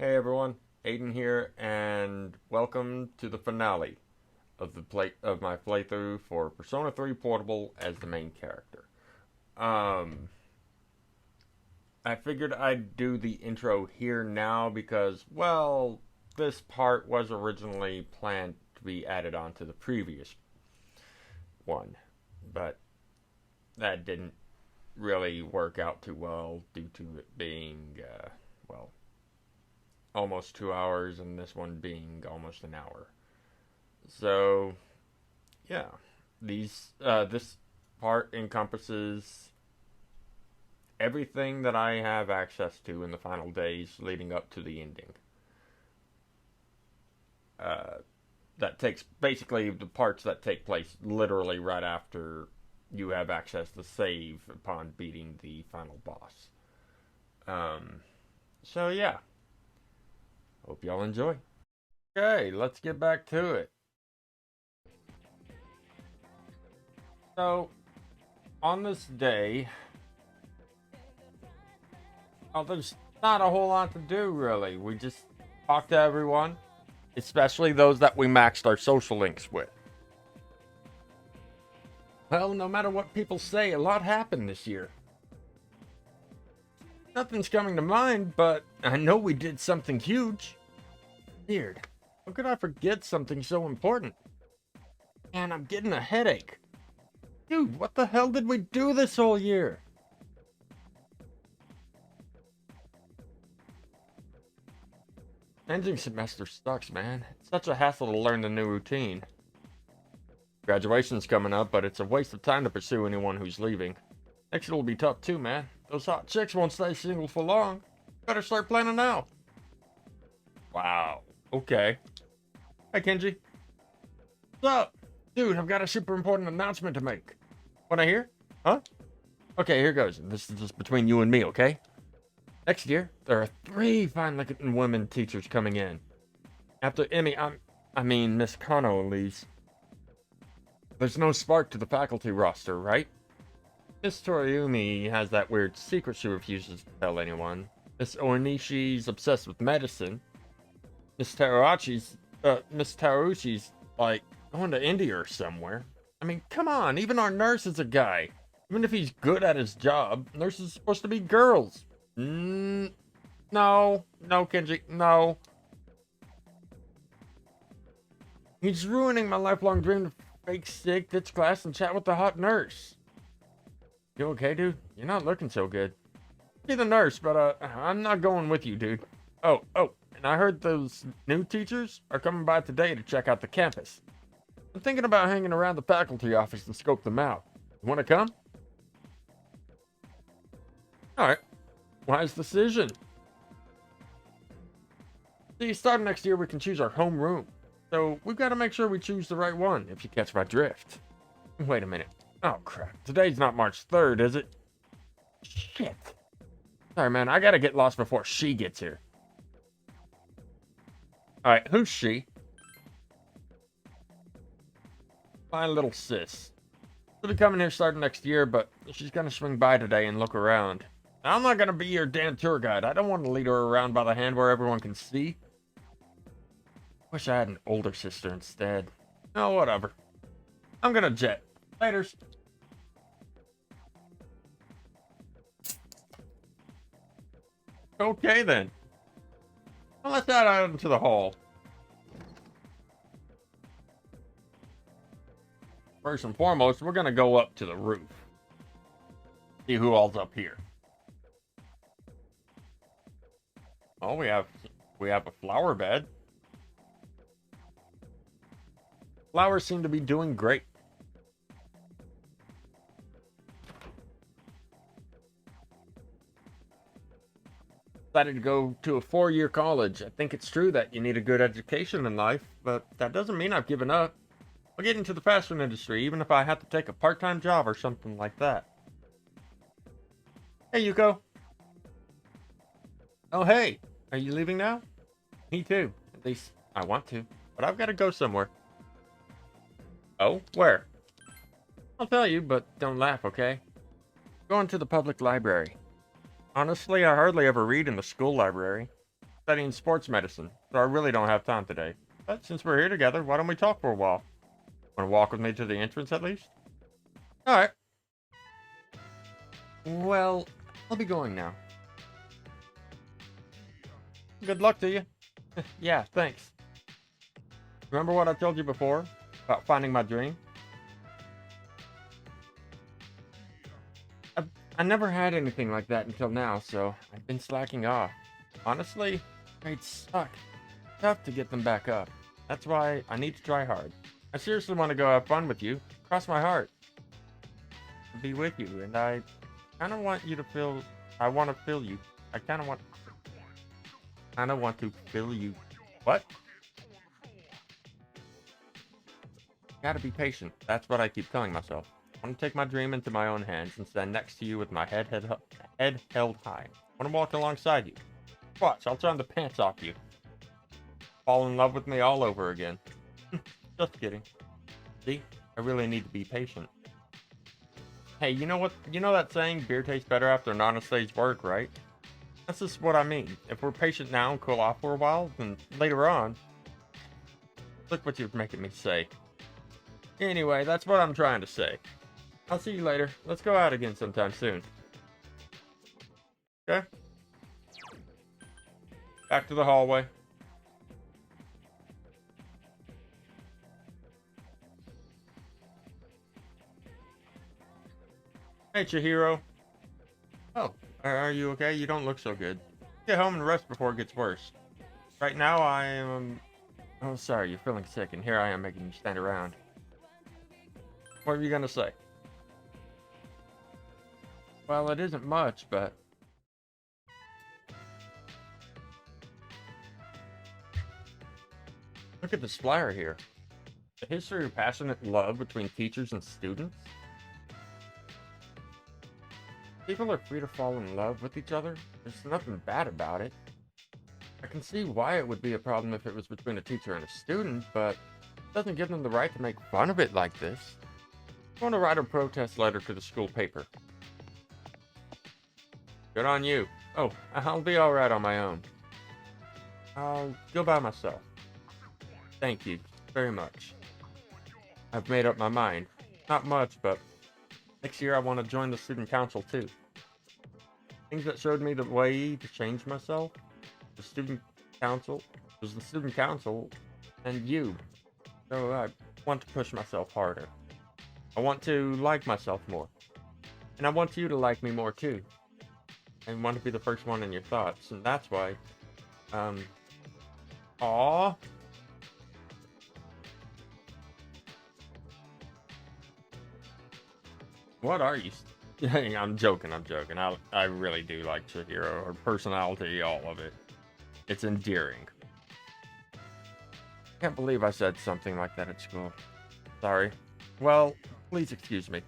Hey everyone, Aiden here, and welcome to the finale of my playthrough for Persona 3 Portable as the main character. Um, I figured I'd do the intro here now because, well, this part was originally planned to be added on to the previous one, but that didn't really work out too well due to it being, well, almost 2 hours, and this one being almost an hour. So, yeah, this part encompasses everything that I have access to in the final days leading up to the ending. Uh, that takes basically the parts that take place literally right after you have access to save upon beating the final boss. Um, so yeah, hope y'all enjoy. Okay, let's get back to it. So, on this day, there's not a whole lot to do, really. We just talk to everyone, especially those that we maxed our social links with. Well, no matter what people say, a lot happened this year. Nothing's coming to mind, but I know we did something huge. Weird. How could I forget something so important? And I'm getting a headache. Dude, what the hell did we do this whole year? Ending semester sucks, man. It's such a hassle to learn the new routine. Graduation's coming up, but it's a waste of time to pursue anyone who's leaving. Next year will be tough too, man. Those hot chicks won't stay single for long. Better start planning now. Wow. Okay. Hey, Kenji. What's up? Dude, I've got a super important announcement to make. Wanna hear? Huh? Okay, here goes. This is just between you and me, okay? Next year, there are 3 fine-looking women teachers coming in. After Miss Kano leaves. There's no spark to the faculty roster, right? Miss Toriumi has that weird secret she refuses to tell anyone. Miss Ornishi's obsessed with medicine. Miss Taruchi's, like, going to India or somewhere. I mean, come on, even our nurse is a guy. Even if he's good at his job, nurses are supposed to be girls. No, Kenji, no. He's ruining my lifelong dream to fake sick, ditch class, and chat with the hot nurse. You okay, dude? You're not looking so good. Be the nurse, but I'm not going with you, dude. Oh, and I heard those new teachers are coming by today to check out the campus. I'm thinking about hanging around the faculty office to scope them out. You want to come? Alright. Wise decision. See, starting next year, we can choose our home room. So, we've got to make sure we choose the right one, if you catch my drift. Wait a minute. Oh, crap. Today's not March 3rd, is it? Shit. Sorry, man. I gotta get lost before she gets here. Alright, who's she? My little sis. She'll be coming here starting next year, but she's gonna swing by today and look around. I'm not gonna be your damn tour guide. I don't want to lead her around by the hand where everyone can see. Wish I had an older sister instead. Oh, whatever. I'm gonna jet. Laters. Okay, then. Well, let's head out into the hall. First and foremost, we're gonna go up to the roof. See who all's up here. Oh, we have a flower bed. Flowers seem to be doing great. Decided to go to a 4-year college. I think it's true that you need a good education in life, but that doesn't mean I've given up. I'll get into the fashion industry, even if I have to take a part-time job or something like that. Hey, Yuko. Oh, hey. Are you leaving now? Me too. At least I want to, but I've got to go somewhere. Oh, where? I'll tell you, but don't laugh, okay? Going to the public library. Honestly, I hardly ever read in the school library. studying sports medicine, so I really don't have time today. But since we're here together, why don't we talk for a while? Want to walk with me to the entrance at least? Alright. Well, I'll be going now. Good luck to you. Yeah, thanks. Remember what I told you before about finding my dream? I never had anything like that until now, so I've been slacking off. Honestly, grades suck. Tough to get them back up. That's why I need to try hard. I seriously want to go have fun with you. Cross my heart. Be with you, and I kind of want you to feel... I want to feel you. I kind of want to feel you. What? Gotta be patient. That's what I keep telling myself. I want to take my dream into my own hands and stand next to you with my head held high. I want to walk alongside you. Watch, I'll turn the pants off you. Fall in love with me all over again. Just kidding. See? I really need to be patient. Hey, you know what? You know that saying, beer tastes better after an honest day's work, right? That's just what I mean. If we're patient now and cool off for a while, then later on... Look what you're making me say. Anyway, that's what I'm trying to say. I'll see you later. Let's go out again sometime soon. Okay? Back to the hallway. Hey, Chihiro. Oh, are you okay? You don't look so good. Get home and rest before it gets worse. Right now, I am... Oh, sorry, you're feeling sick, and here I am making you stand around. What are you gonna say? Well, it isn't much, but... Look at this flyer here. The history of passionate love between teachers and students. People are free to fall in love with each other. There's nothing bad about it. I can see why it would be a problem if it was between a teacher and a student, but it doesn't give them the right to make fun of it like this. I want to write a protest letter to the school paper. Good on you. Oh, I'll be alright on my own. I'll go by myself. Thank you very much. I've made up my mind. Not much, but next year I want to join the student council too. Things that showed me the way to change myself. The student council. Was the student council and you. So I want to push myself harder. I want to like myself more. And I want you to like me more too. I want to be the first one in your thoughts, and that's why, Aww. What are you? I'm joking. I really do like Chihiro. Her personality, all of it. It's endearing. Can't believe I said something like that at school. Sorry. Well, please excuse me.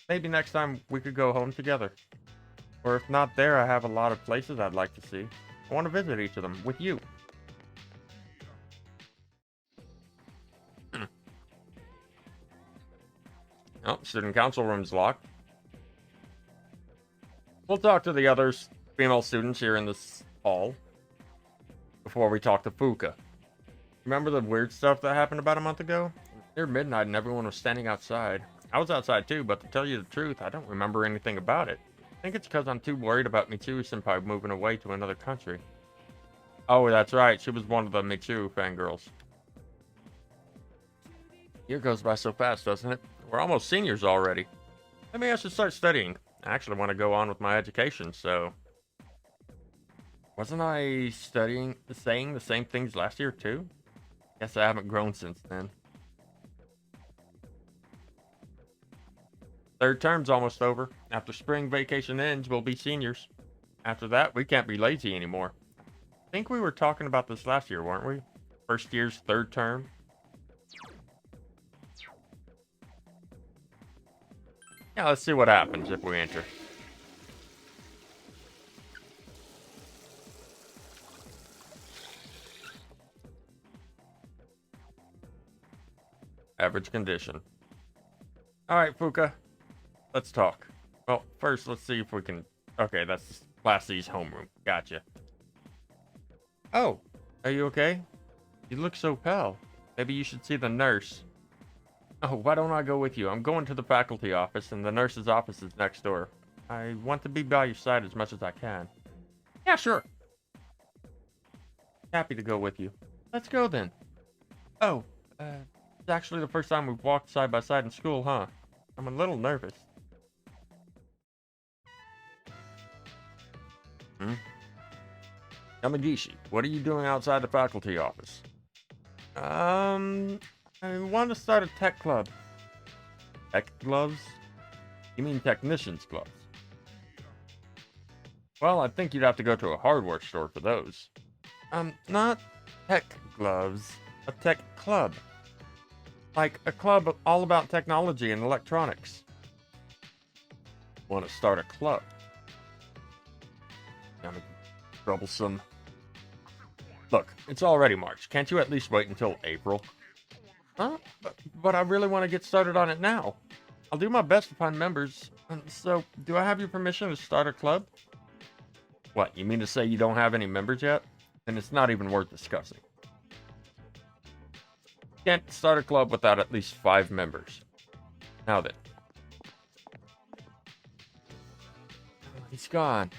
Maybe next time we could go home together. Or if not there, I have a lot of places I'd like to see. I want to visit each of them with you. Oh, student council room's locked. We'll talk to the other female students here in this hall before we talk to Fuka. Remember the weird stuff that happened about a month ago? Near midnight and everyone was standing outside. I was outside too, but to tell you the truth, I don't remember anything about it. I think it's because I'm too worried about Mitsuru-senpai moving away to another country. Oh, that's right. She was one of the Mitsuru fangirls. Year goes by so fast, doesn't it? We're almost seniors already. Maybe I should start studying. I actually want to go on with my education, so... Wasn't I saying the same things last year, too? Guess I haven't grown since then. Third term's almost over. After spring vacation ends, we'll be seniors. After that, we can't be lazy anymore. I think we were talking about this last year, weren't we? First year's third term. Yeah, let's see what happens if we enter. Average condition. Alright, Fuka. Let's talk. Well, first, let's see if we can... Okay, that's Class C's homeroom. Gotcha. Oh, are you okay? You look so pale. Maybe you should see the nurse. Oh, why don't I go with you? I'm going to the faculty office, and the nurse's office is next door. I want to be by your side as much as I can. Yeah, sure. Happy to go with you. Let's go then. Oh, it's actually the first time we've walked side by side in school, huh? I'm a little nervous. Hmm? Yamagishi, what are you doing outside the faculty office? I want to start a tech club. Tech gloves? You mean technician's gloves? Well, I think you'd have to go to a hardware store for those. Not tech gloves. A tech club. Like a club all about technology and electronics. Want to start a club? Kind of troublesome. Look, it's already March. Can't you at least wait until April? Huh? But I really want to get started on it now. I'll do my best to find members. So, do I have your permission to start a club? What, you mean to say you don't have any members yet? Then it's not even worth discussing. Can't start a club without at least 5 members. Now then. He's gone.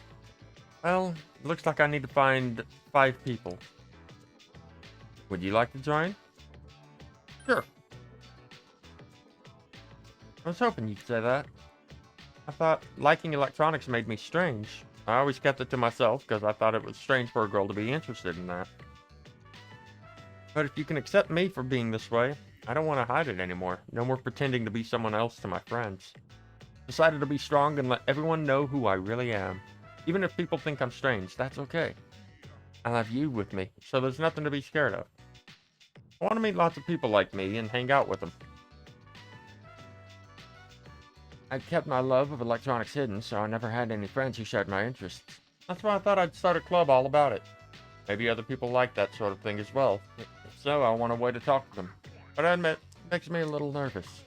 Well, it looks like I need to find 5 people. Would you like to join? Sure. I was hoping you'd say that. I thought liking electronics made me strange. I always kept it to myself because I thought it was strange for a girl to be interested in that. But if you can accept me for being this way, I don't want to hide it anymore. No more pretending to be someone else to my friends. Decided to be strong and let everyone know who I really am. Even if people think I'm strange, that's okay. I'll have you with me, so there's nothing to be scared of. I want to meet lots of people like me and hang out with them. I kept my love of electronics hidden, so I never had any friends who shared my interests. That's why I thought I'd start a club all about it. Maybe other people like that sort of thing as well. If so, I want a way to talk to them. But I admit, it makes me a little nervous.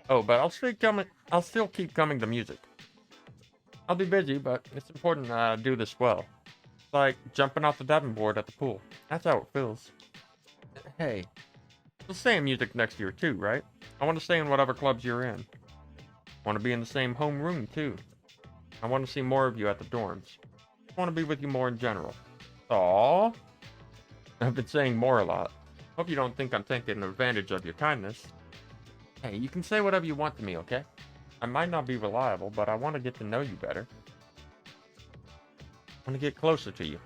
Oh, but I'll still keep coming to music. I'll be busy, but it's important that I do this well. It's like jumping off the diving board at the pool. That's how it feels. Hey, we'll stay in music next year too, right? I want to stay in whatever clubs you're in. I want to be in the same home room too. I want to see more of you at the dorms. I want to be with you more in general. Aww. I've been saying more a lot. Hope you don't think I'm taking advantage of your kindness. Hey, you can say whatever you want to me, okay? I might not be reliable, but I want to get to know you better. I want to get closer to you.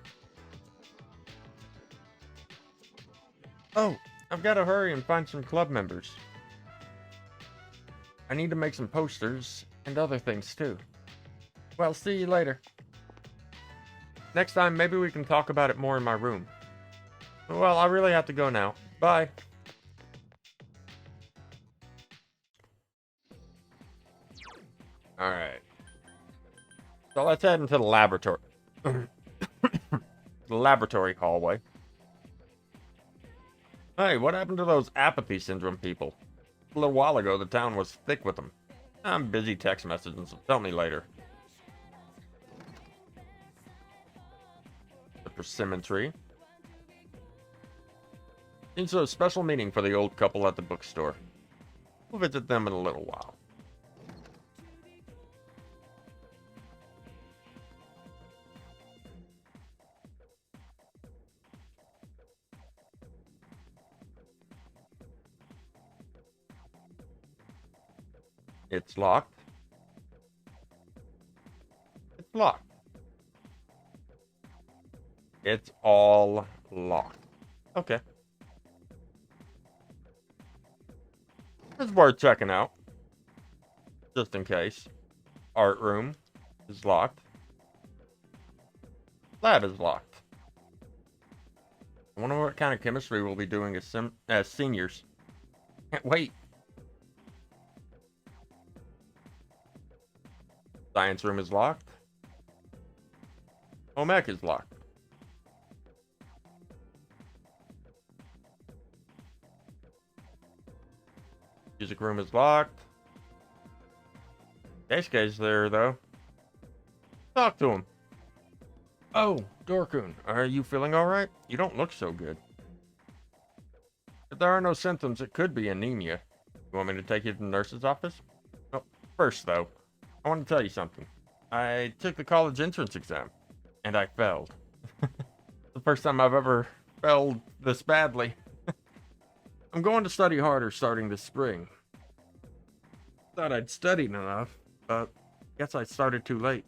Oh, I've got to hurry and find some club members. I need to make some posters and other things too. Well, see you later. Next time, maybe we can talk about it more in my room. Well, I really have to go now. Bye. Alright. So let's head into the laboratory. The laboratory hallway. Hey, what happened to those apathy syndrome people? A little while ago, the town was thick with them. I'm busy text messaging, so tell me later. The persimmon tree. Seems a special meeting for the old couple at the bookstore. We'll visit them in a little while. It's locked. It's locked. It's all locked. Okay. It's worth checking out. Just in case. Art room is locked. Lab is locked. I wonder what kind of chemistry we'll be doing as seniors. Can't wait. Science room is locked. Home ec is locked. Music room is locked. Daisuke's there, though. Talk to him. Oh, Dorkun, are you feeling alright? You don't look so good. If there are no symptoms, it could be anemia. You want me to take you to the nurse's office? Oh, first, though, I want to tell you something. I took the college entrance exam, and I failed. The first time I've ever failed this badly. I'm going to study harder starting this spring. Thought I'd studied enough, but guess I started too late.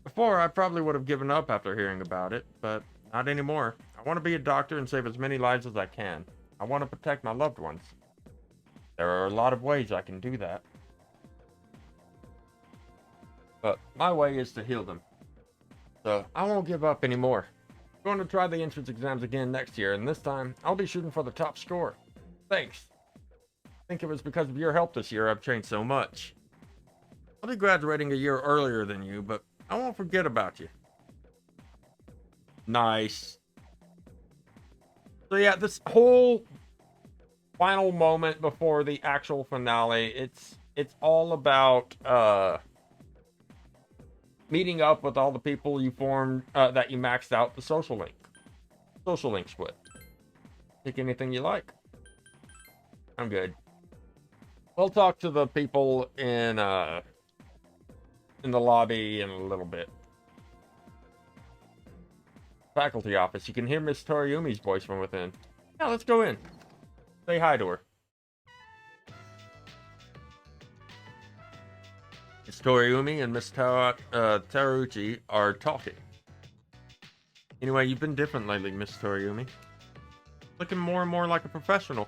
Before, I probably would have given up after hearing about it, but not anymore. I want to be a doctor and save as many lives as I can. I want to protect my loved ones. There are a lot of ways I can do that. But my way is to heal them. So I won't give up anymore. I'm going to try the entrance exams again next year, and this time I'll be shooting for the top score. Thanks. I think it was because of your help this year I've changed so much. I'll be graduating a year earlier than you, but I won't forget about you. Nice. So yeah, this whole final moment before the actual finale, it's all about meeting up with all the people you formed that you maxed out the social links with. Pick anything you like. I'm good. We'll talk to the people in the lobby in a little bit. Faculty office. You can hear Miss Toriumi's voice from within. Yeah, let's go in. Say hi to her. Miss Toriumi and Miss Taruchi are talking. Anyway, you've been different lately, Miss Toriumi. Looking more and more like a professional.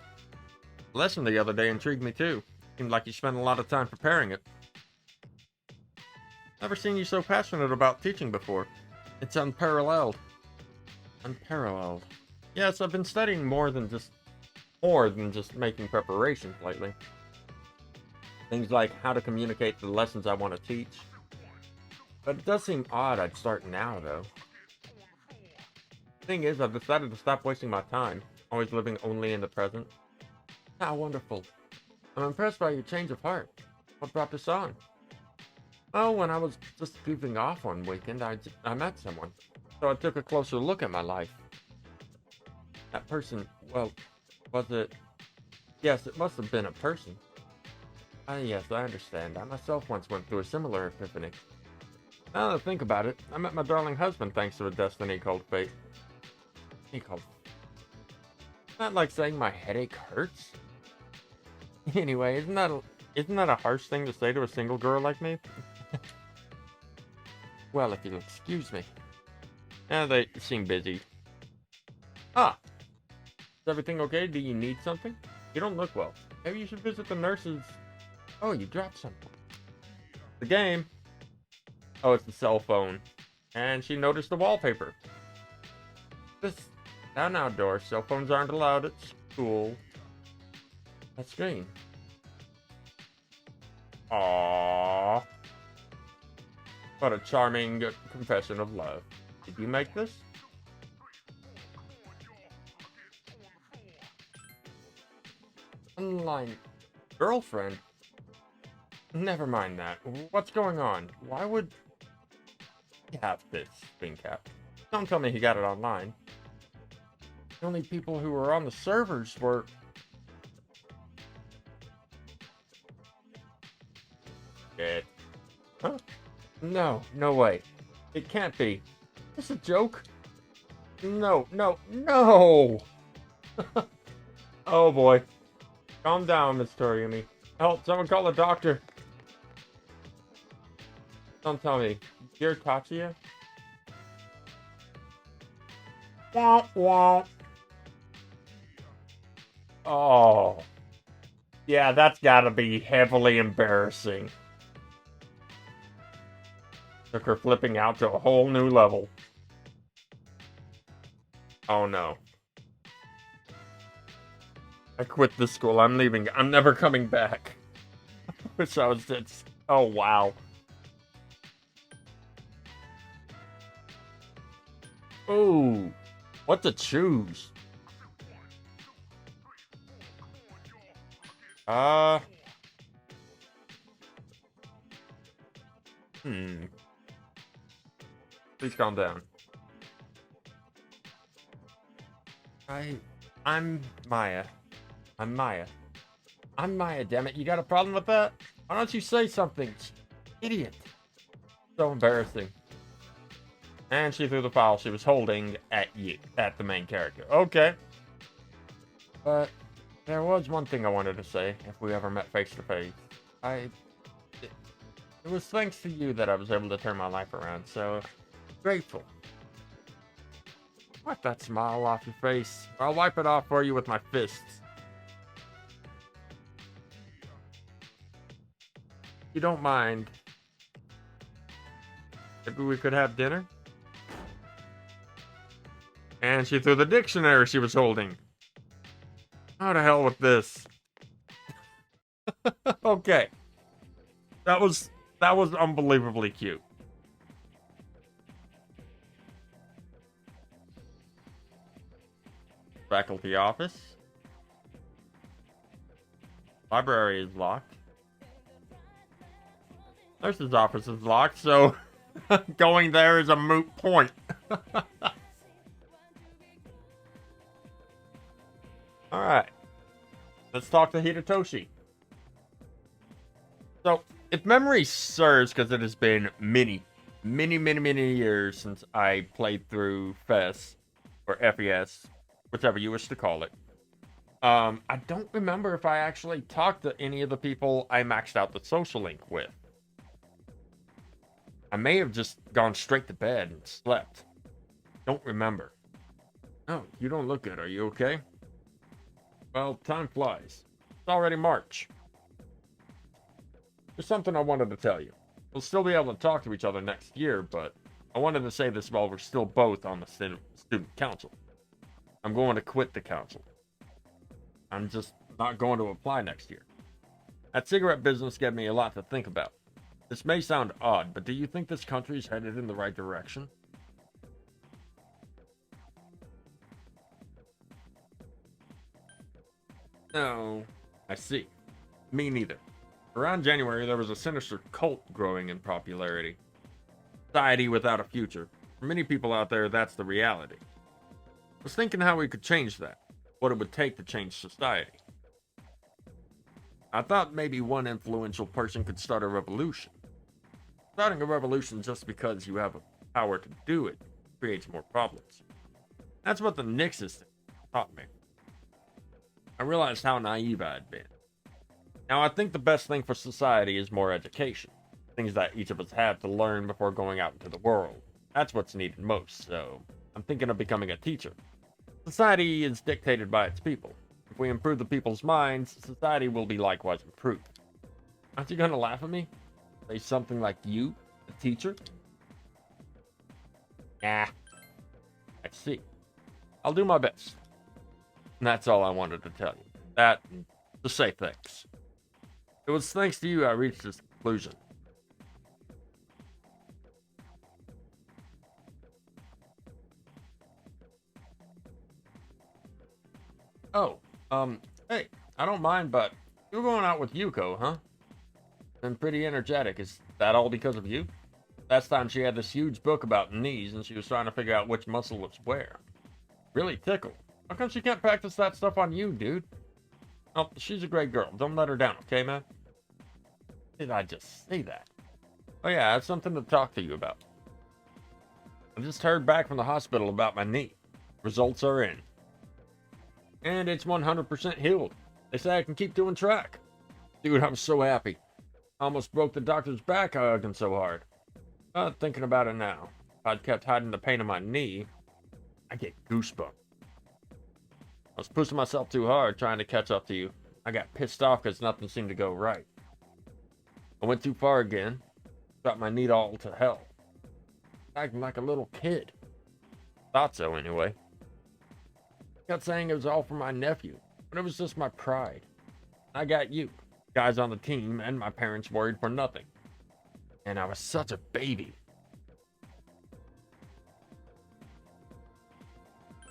The lesson the other day intrigued me too. Seemed like you spent a lot of time preparing it. Never seen you so passionate about teaching before. It's unparalleled. Unparalleled. Yes, I've been studying more than just making preparations lately. Things like how to communicate the lessons I want to teach. But it does seem odd I'd start now, though. Thing is, I've decided to stop wasting my time, always living only in the present. How wonderful. I'm impressed by your change of heart. What brought this on? Well, when I was just goofing off one weekend, I met someone. So I took a closer look at my life. That person, well, was it? Yes, it must have been a person. Yes, I understand. I myself once went through a similar epiphany. Now that I think about it, I met my darling husband thanks to a destiny called fate. Not like saying my headache hurts. Anyway, isn't that a harsh thing to say to a single girl like me? Well, if you'll excuse me. They seem busy. Ah! Is everything okay? Do you need something? You don't look well. Maybe you should visit the nurses. Oh, you dropped something. The game. Oh, it's the cell phone. And she noticed the wallpaper. This down outdoors. Cell phones aren't allowed at school. That screen. Aww. What a charming confession of love. Did you make this? Online girlfriend? Never mind that. What's going on? Why would he have this screen cap? Don't tell me he got it online. The only people who were on the servers were... Shit. Huh? No way. It can't be. Is this a joke? No. Oh boy. Calm down, Miss Toriumi. Help, someone call a doctor. Don't tell me. Dear Tatsuya? Womp. Oh. Yeah, that's gotta be heavily embarrassing. Took her flipping out to a whole new level. Oh no. I quit this school. I'm leaving. I'm never coming back. Wish I was dead. Oh wow. Ooh. What to choose? Please calm down. I'm Maya. I'm Maya. I'm Maya, damn it. You got a problem with that? Why don't you say something? Idiot. So embarrassing. And she threw the file she was holding at you, at the main character. Okay. But there was one thing I wanted to say if we ever met face to face. It was thanks to you that I was able to turn my life around, so grateful. Wipe that smile off your face. I'll wipe it off for you with my fists. If you don't mind, maybe we could have dinner? And she threw the dictionary she was holding. How to hell with this? Okay. That was unbelievably cute. Faculty office. Library is locked. Nurse's office is locked, so going there is a moot point. Alright. Let's talk to Hidetoshi. So, if memory serves, because it has been many years since I played through FES, or FES, whichever you wish to call it. I don't remember if I actually talked to any of the people I maxed out the social link with. I may have just gone straight to bed and slept. Don't remember. Oh, you don't look good. Are you okay? Well, time flies. It's already March. There's something I wanted to tell you. We'll still be able to talk to each other next year, but I wanted to say this while we're still both on the student council. I'm going to quit the council. I'm just not going to apply next year. That cigarette business gave me a lot to think about. This may sound odd, but do you think this country is headed in the right direction? No, I see. Me neither. Around January, there was a sinister cult growing in popularity. Society without a future. For many people out there, that's the reality. I was thinking how we could change that. What it would take to change society. I thought maybe one influential person could start a revolution. Starting a revolution just because you have a power to do it creates more problems. That's what the Nixus taught me. I realized how naive I had been. Now, I think the best thing for society is more education. Things that each of us have to learn before going out into the world. That's what's needed most, so I'm thinking of becoming a teacher. Society is dictated by its people. If we improve the people's minds, society will be likewise improved. Aren't you gonna laugh at me? Say something like you, a teacher? Nah. I see. I'll do my best. And that's all I wanted to tell you. That, and to say thanks. It was thanks to you I reached this conclusion. Oh, hey, I don't mind, but you're going out with Yuko, huh? Been pretty energetic. Is that all because of you? Last time she had this huge book about knees and she was trying to figure out which muscle was where. Really tickled. How come she can't practice that stuff on you, dude? Oh, she's a great girl. Don't let her down, okay, man? Did I just say that? Oh yeah, I have something to talk to you about. I just heard back from the hospital about my knee. Results are in. And it's 100% healed. They say I can keep doing track. Dude, I'm so happy. I almost broke the doctor's back hugging so hard. Thinking about it now. If I'd kept hiding the pain in my knee, I get goosebumps. I was pushing myself too hard trying to catch up to you. I got pissed off because nothing seemed to go right. I went too far again. Got my knee all to hell. Acting like a little kid. Thought so anyway. Kept saying it was all for my nephew, but it was just my pride. I got you, guys on the team, and my parents worried for nothing. And I was such a baby.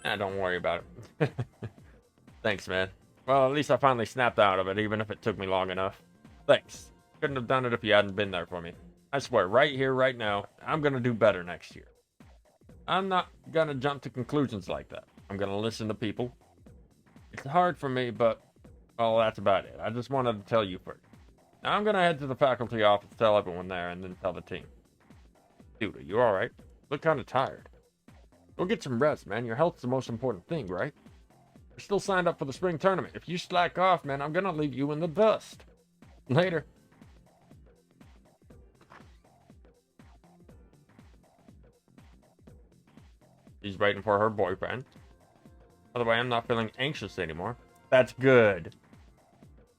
Don't worry about it. Thanks, man. Well, at least I finally snapped out of it, even if it took me long enough. Thanks. Couldn't have done it if you hadn't been there for me. I swear, right here, right now, I'm gonna do better next year. I'm not gonna jump to conclusions like that. I'm gonna listen to people. It's hard for me, but, well, that's about it. I just wanted to tell you first. Now I'm gonna head to the faculty office, tell everyone there, and then tell the team. Dude, are you alright? Look kinda tired. Go get some rest, man. Your health's the most important thing, right? You're still signed up for the spring tournament. If you slack off, man, I'm gonna leave you in the dust. Later. She's waiting for her boyfriend. By the way, I'm not feeling anxious anymore. That's good.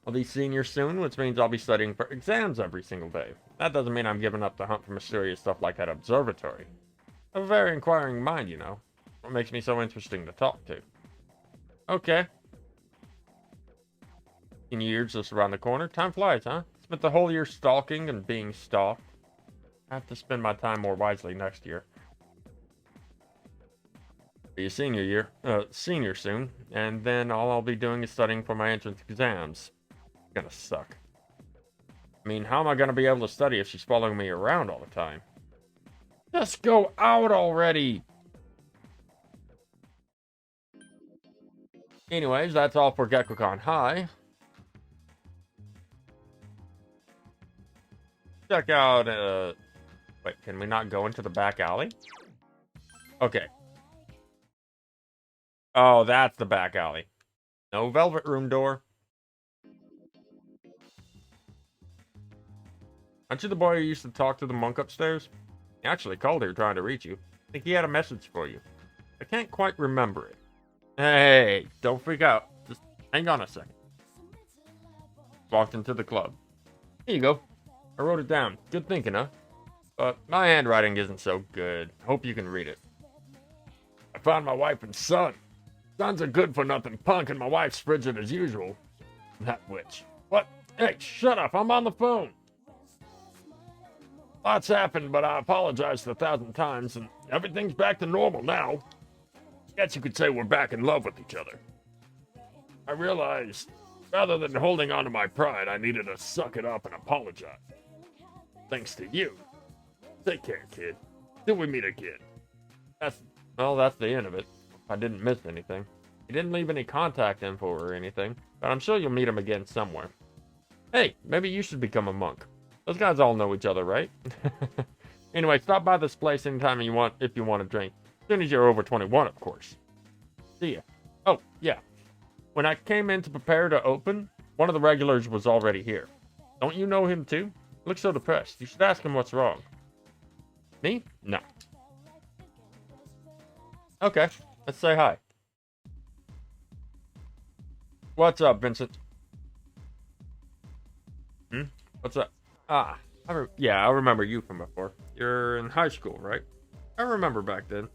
I'll be senior soon, which means I'll be studying for exams every single day. That doesn't mean I'm giving up the hunt for mysterious stuff like that observatory. I have a very inquiring mind, you know. What makes me so interesting to talk to. Okay. In years just around the corner. Time flies, huh? Spent the whole year stalking and being stalked. I have to spend my time more wisely next year. Be a senior soon, and then all I'll be doing is studying for my entrance exams. It's gonna suck. I mean, how am I gonna be able to study if she's following me around all the time? Just go out already! Anyways, that's all for Gekkoukan High. Check out, wait, can we not go into the back alley? Okay. Oh, that's the back alley. No velvet room door. Aren't you the boy who used to talk to the monk upstairs? He actually called here trying to reach you. I think he had a message for you. I can't quite remember it. Hey, don't freak out. Just hang on a second. Walked into the club. Here you go. I wrote it down. Good thinking, huh? But my handwriting isn't so good. Hope you can read it. I found my wife and son. Son's a good-for-nothing punk, and my wife's frigid as usual. That witch. What? Hey, shut up. I'm on the phone. Lots happened, but I apologized 1,000 times, and everything's back to normal now. Guess you could say we're back in love with each other. I realized, rather than holding on to my pride, I needed to suck it up and apologize. Thanks to you. Take care, kid. Till we meet again. That's the end of it. I didn't miss anything. He didn't leave any contact info or anything, but I'm sure you'll meet him again somewhere. Hey, maybe you should become a monk. Those guys all know each other, right? Anyway, stop by this place anytime you want if you want a drink. As soon as you're over 21, of course. See ya. Oh, yeah. When I came in to prepare to open, one of the regulars was already here. Don't you know him too? Looks so depressed. You should ask him what's wrong. Me? No. Okay. Let's say hi. What's up, Vincent? What's up? Ah, I remember you from before. You're in high school, right? I remember back then.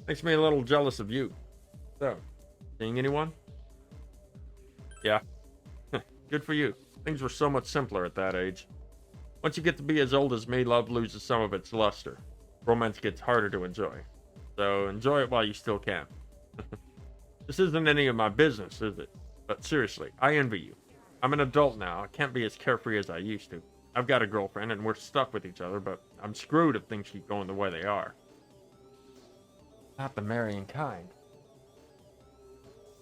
Makes me a little jealous of you. So, seeing anyone? Yeah. Good for you. Things were so much simpler at that age. Once you get to be as old as me, love loses some of its luster. Romance gets harder to enjoy. So enjoy it while you still can. This isn't any of my business, is it? But seriously, I envy you. I'm an adult now. I can't be as carefree as I used to. I've got a girlfriend and we're stuck with each other, but I'm screwed if things keep going the way they are. Not the marrying kind.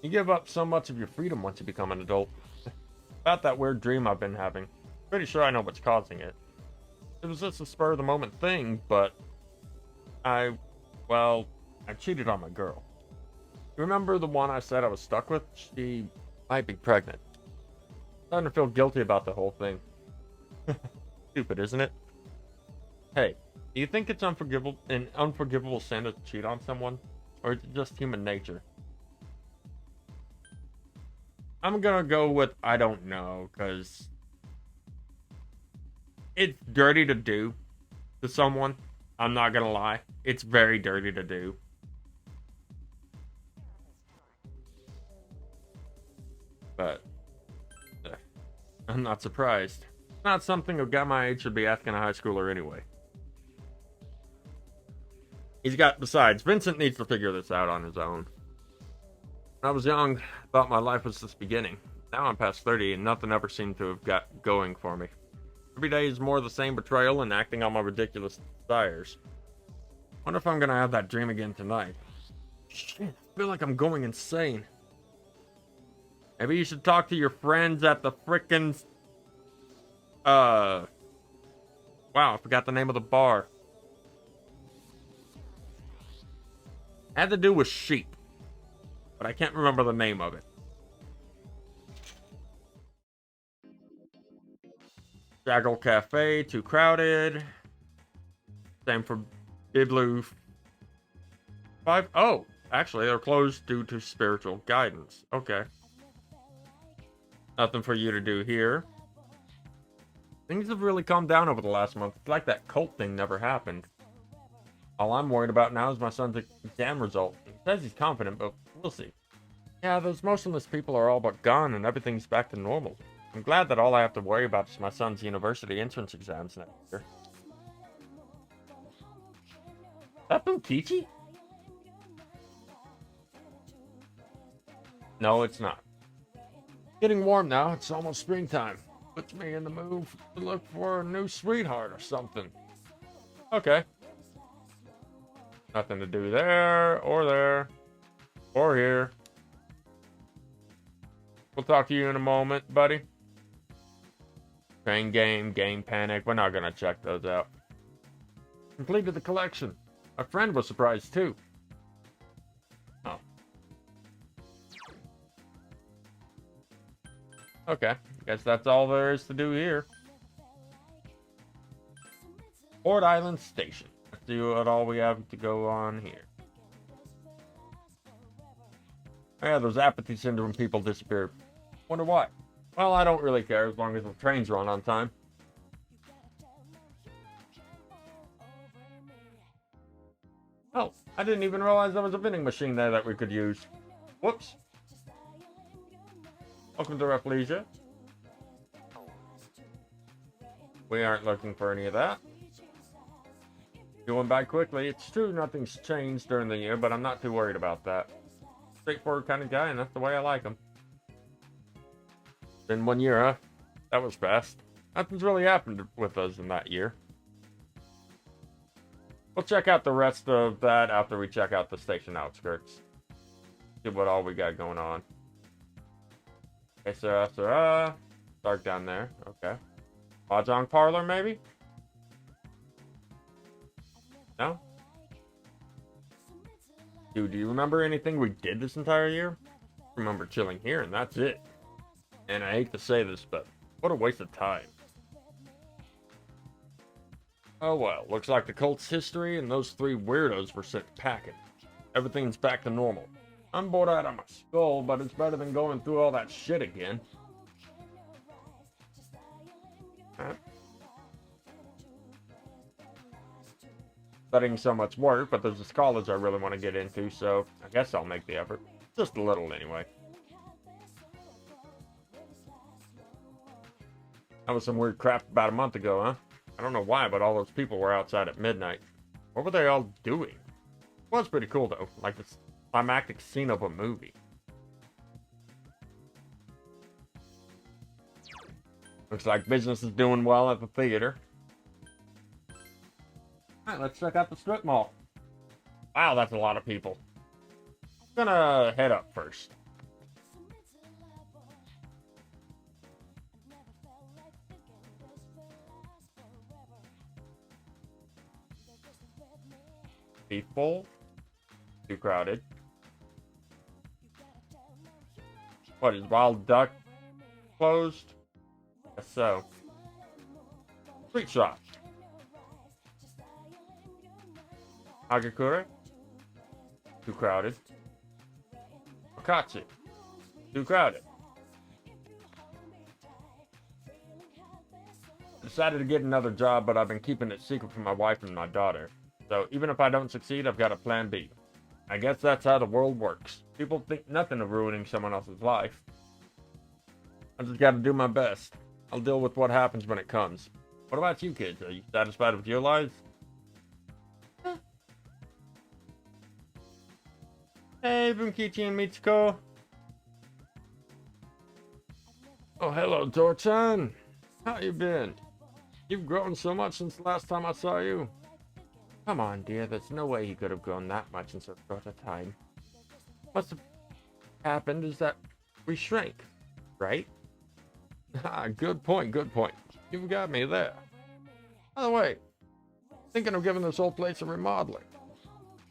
You give up so much of your freedom once you become an adult. About that weird dream I've been having. Pretty sure I know what's causing it. It was just a spur-of-the-moment thing, but I cheated on my girl. You remember the one I said I was stuck with? She might be pregnant. Starting to feel guilty about the whole thing. Stupid, isn't it? Hey, do you think it's an unforgivable sin to cheat on someone? Or is it just human nature? I'm gonna go with I don't know, because it's dirty to do to someone. I'm not gonna lie. It's very dirty to do. But I'm not surprised. It's not something a guy my age should be asking a high schooler anyway. Besides, Vincent needs to figure this out on his own. When I was young, I thought my life was just beginning. Now I'm past 30 and nothing ever seemed to have got going for me. Every day is more the same betrayal and acting on my ridiculous desires. Wonder if I'm gonna have that dream again tonight. Shit, I feel like I'm going insane. Maybe you should talk to your friends at the frickin'... Wow, I forgot the name of the bar. Had to do with sheep. But I can't remember the name of it. Jaggle Cafe, too crowded. Same for Biblu 5. Oh, actually, they're closed due to spiritual guidance. Okay. Nothing for you to do here. Things have really calmed down over the last month. It's like that cult thing never happened. All I'm worried about now is my son's exam result. He says he's confident, but we'll see. Yeah, those motionless people are all but gone and everything's back to normal. I'm glad that all I have to worry about is my son's university entrance exams next year. That Bunkichi? No, it's not. Getting warm now. It's almost springtime. Puts me in the mood to look for a new sweetheart or something. Okay. Nothing to do there, or here. We'll talk to you in a moment, buddy. Train game, game panic. We're not gonna check those out. Completed the collection. A friend was surprised too. Oh. Okay. Guess that's all there is to do here. Port Island Station. Let's see what all we have to go on here. Yeah, those apathy syndrome people disappeared. Wonder why. Well, I don't really care as long as the trains run on time. Oh, I didn't even realize there was a vending machine there that we could use. Whoops. Welcome to Rafflesia. We aren't looking for any of that. Going by quickly. It's true nothing's changed during the year, but I'm not too worried about that. Straightforward kind of guy, and that's the way I like him. Been 1 year, huh? That was fast. Nothing's really happened with us in that year. We'll check out the rest of that after we check out the station outskirts. See what all we got going on. Okay, so, dark down there. Okay. Mahjong parlor, maybe? No? Dude, do you remember anything we did this entire year? I remember chilling here, and that's it. And I hate to say this, but what a waste of time. Oh well, looks like the cult's history and those 3 weirdos were sent packing. Everything's back to normal. I'm bored out of my skull, but it's better than going through all that shit again. Huh? Studying so much work, but there's this college I really want to get into, so I guess I'll make the effort. Just a little, anyway. That was some weird crap about a month ago, huh? I don't know why, but all those people were outside at midnight. What were they all doing? It was pretty cool, though. Like this climactic scene of a movie. Looks like business is doing well at the theater. Alright, let's check out the strip mall. Wow, that's a lot of people. I'm gonna head up first. People. Too crowded. What, is Wild Duck closed? Guess so. Street shop. Hagakure. Too crowded. Wakatsu. Too crowded. I decided to get another job, but I've been keeping it secret from my wife and my daughter. So even if I don't succeed, I've got a plan B. I guess that's how the world works. People think nothing of ruining someone else's life. I just gotta do my best. I'll deal with what happens when it comes. What about you kids? Are you satisfied with your lives? Hey, Bunkichi and Mitsuko. Oh, hello, Tor-chan. How you been? You've grown so much since the last time I saw you. Come on, dear, there's no way he could have grown that much in so short a time. What's happened is that we shrank, right? Ah, good point, good point. You've got me there. By the way, thinking of giving this whole place a remodeling.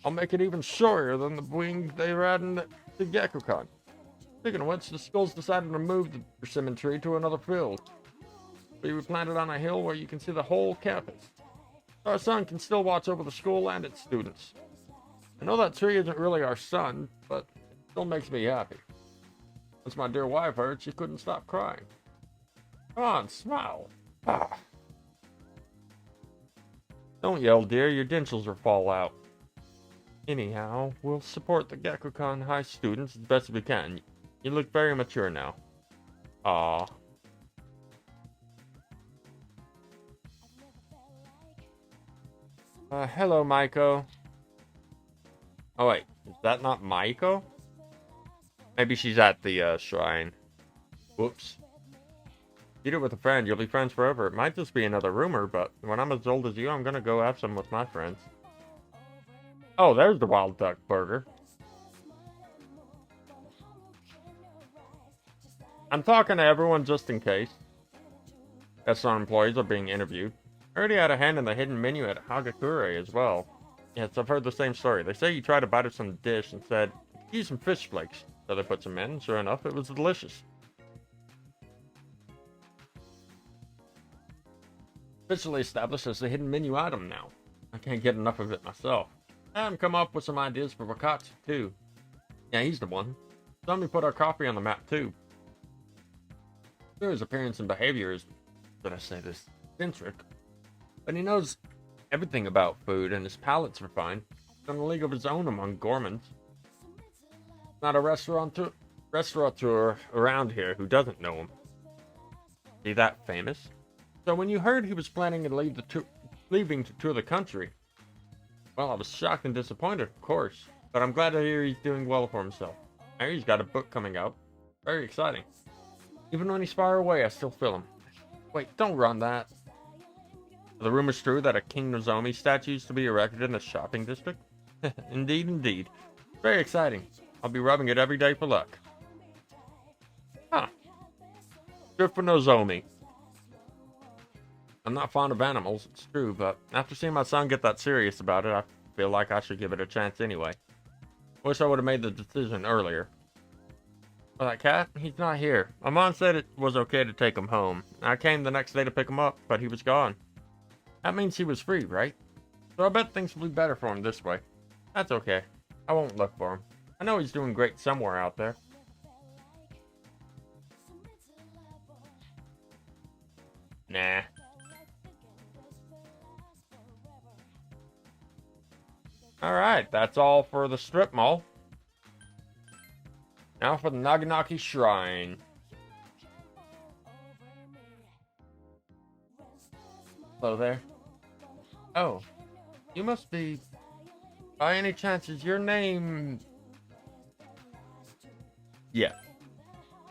I'll make it even shorter than the wing they had in the Gekko-kan. Speaking of which, the schools decided to move the persimmon tree to another field. We replanted on a hill where you can see the whole campus. Our son can still watch over the school and its students. I know that tree isn't really our son, but it still makes me happy. Once my dear wife heard, she couldn't stop crying. Come on, smile. Ah. Don't yell, dear, your dentures will fall out. Anyhow, we'll support the Gekko-kan High students as best we can. You look very mature now. Aww. Hello, Maiko. Oh, wait. Is that not Maiko? Maybe she's at the, shrine. Whoops. Eat it with a friend. You'll be friends forever. It might just be another rumor, but when I'm as old as you, I'm gonna go have some with my friends. Oh, there's the wild duck burger. I'm talking to everyone just in case. Restaurant employees are being interviewed. I already had a hand in the hidden menu at Hagakure as well. Yes, I've heard the same story. They say you tried to bite of some dish and said, use some fish flakes. So they put some in, and sure enough, it was delicious. Officially established as the hidden menu item now. I can't get enough of it myself. And come up with some ideas for Wakatsu, too. Yeah, he's the one. Somebody put our coffee on the map, too. Sure, his appearance and behavior is, should I say this, eccentric. But he knows everything about food, and his palate's refined. He's in a league of his own among gourmands. Not a restaurateur around here who doesn't know him. Is he that famous? So when you heard he was planning to leaving to tour the country, well, I was shocked and disappointed, of course. But I'm glad to hear he's doing well for himself. I hear he's got a book coming out. Very exciting. Even when he's far away, I still feel him. Wait, don't run that. Are the rumors true that a King Nozomi statue is to be erected in the shopping district? Indeed, indeed. Very exciting. I'll be rubbing it every day for luck. Huh. Good for Nozomi. I'm not fond of animals, it's true, but after seeing my son get that serious about it, I feel like I should give it a chance anyway. Wish I would have made the decision earlier. For that cat, he's not here. My mom said it was okay to take him home. I came the next day to pick him up, but he was gone. That means he was free, right? So I bet things will be better for him this way. That's okay. I won't look for him. I know he's doing great somewhere out there. Nah. Alright, that's all for the strip mall. Now for the Naganaki Shrine. Hello there. Oh, you must be... By any chance, is your name... Yeah.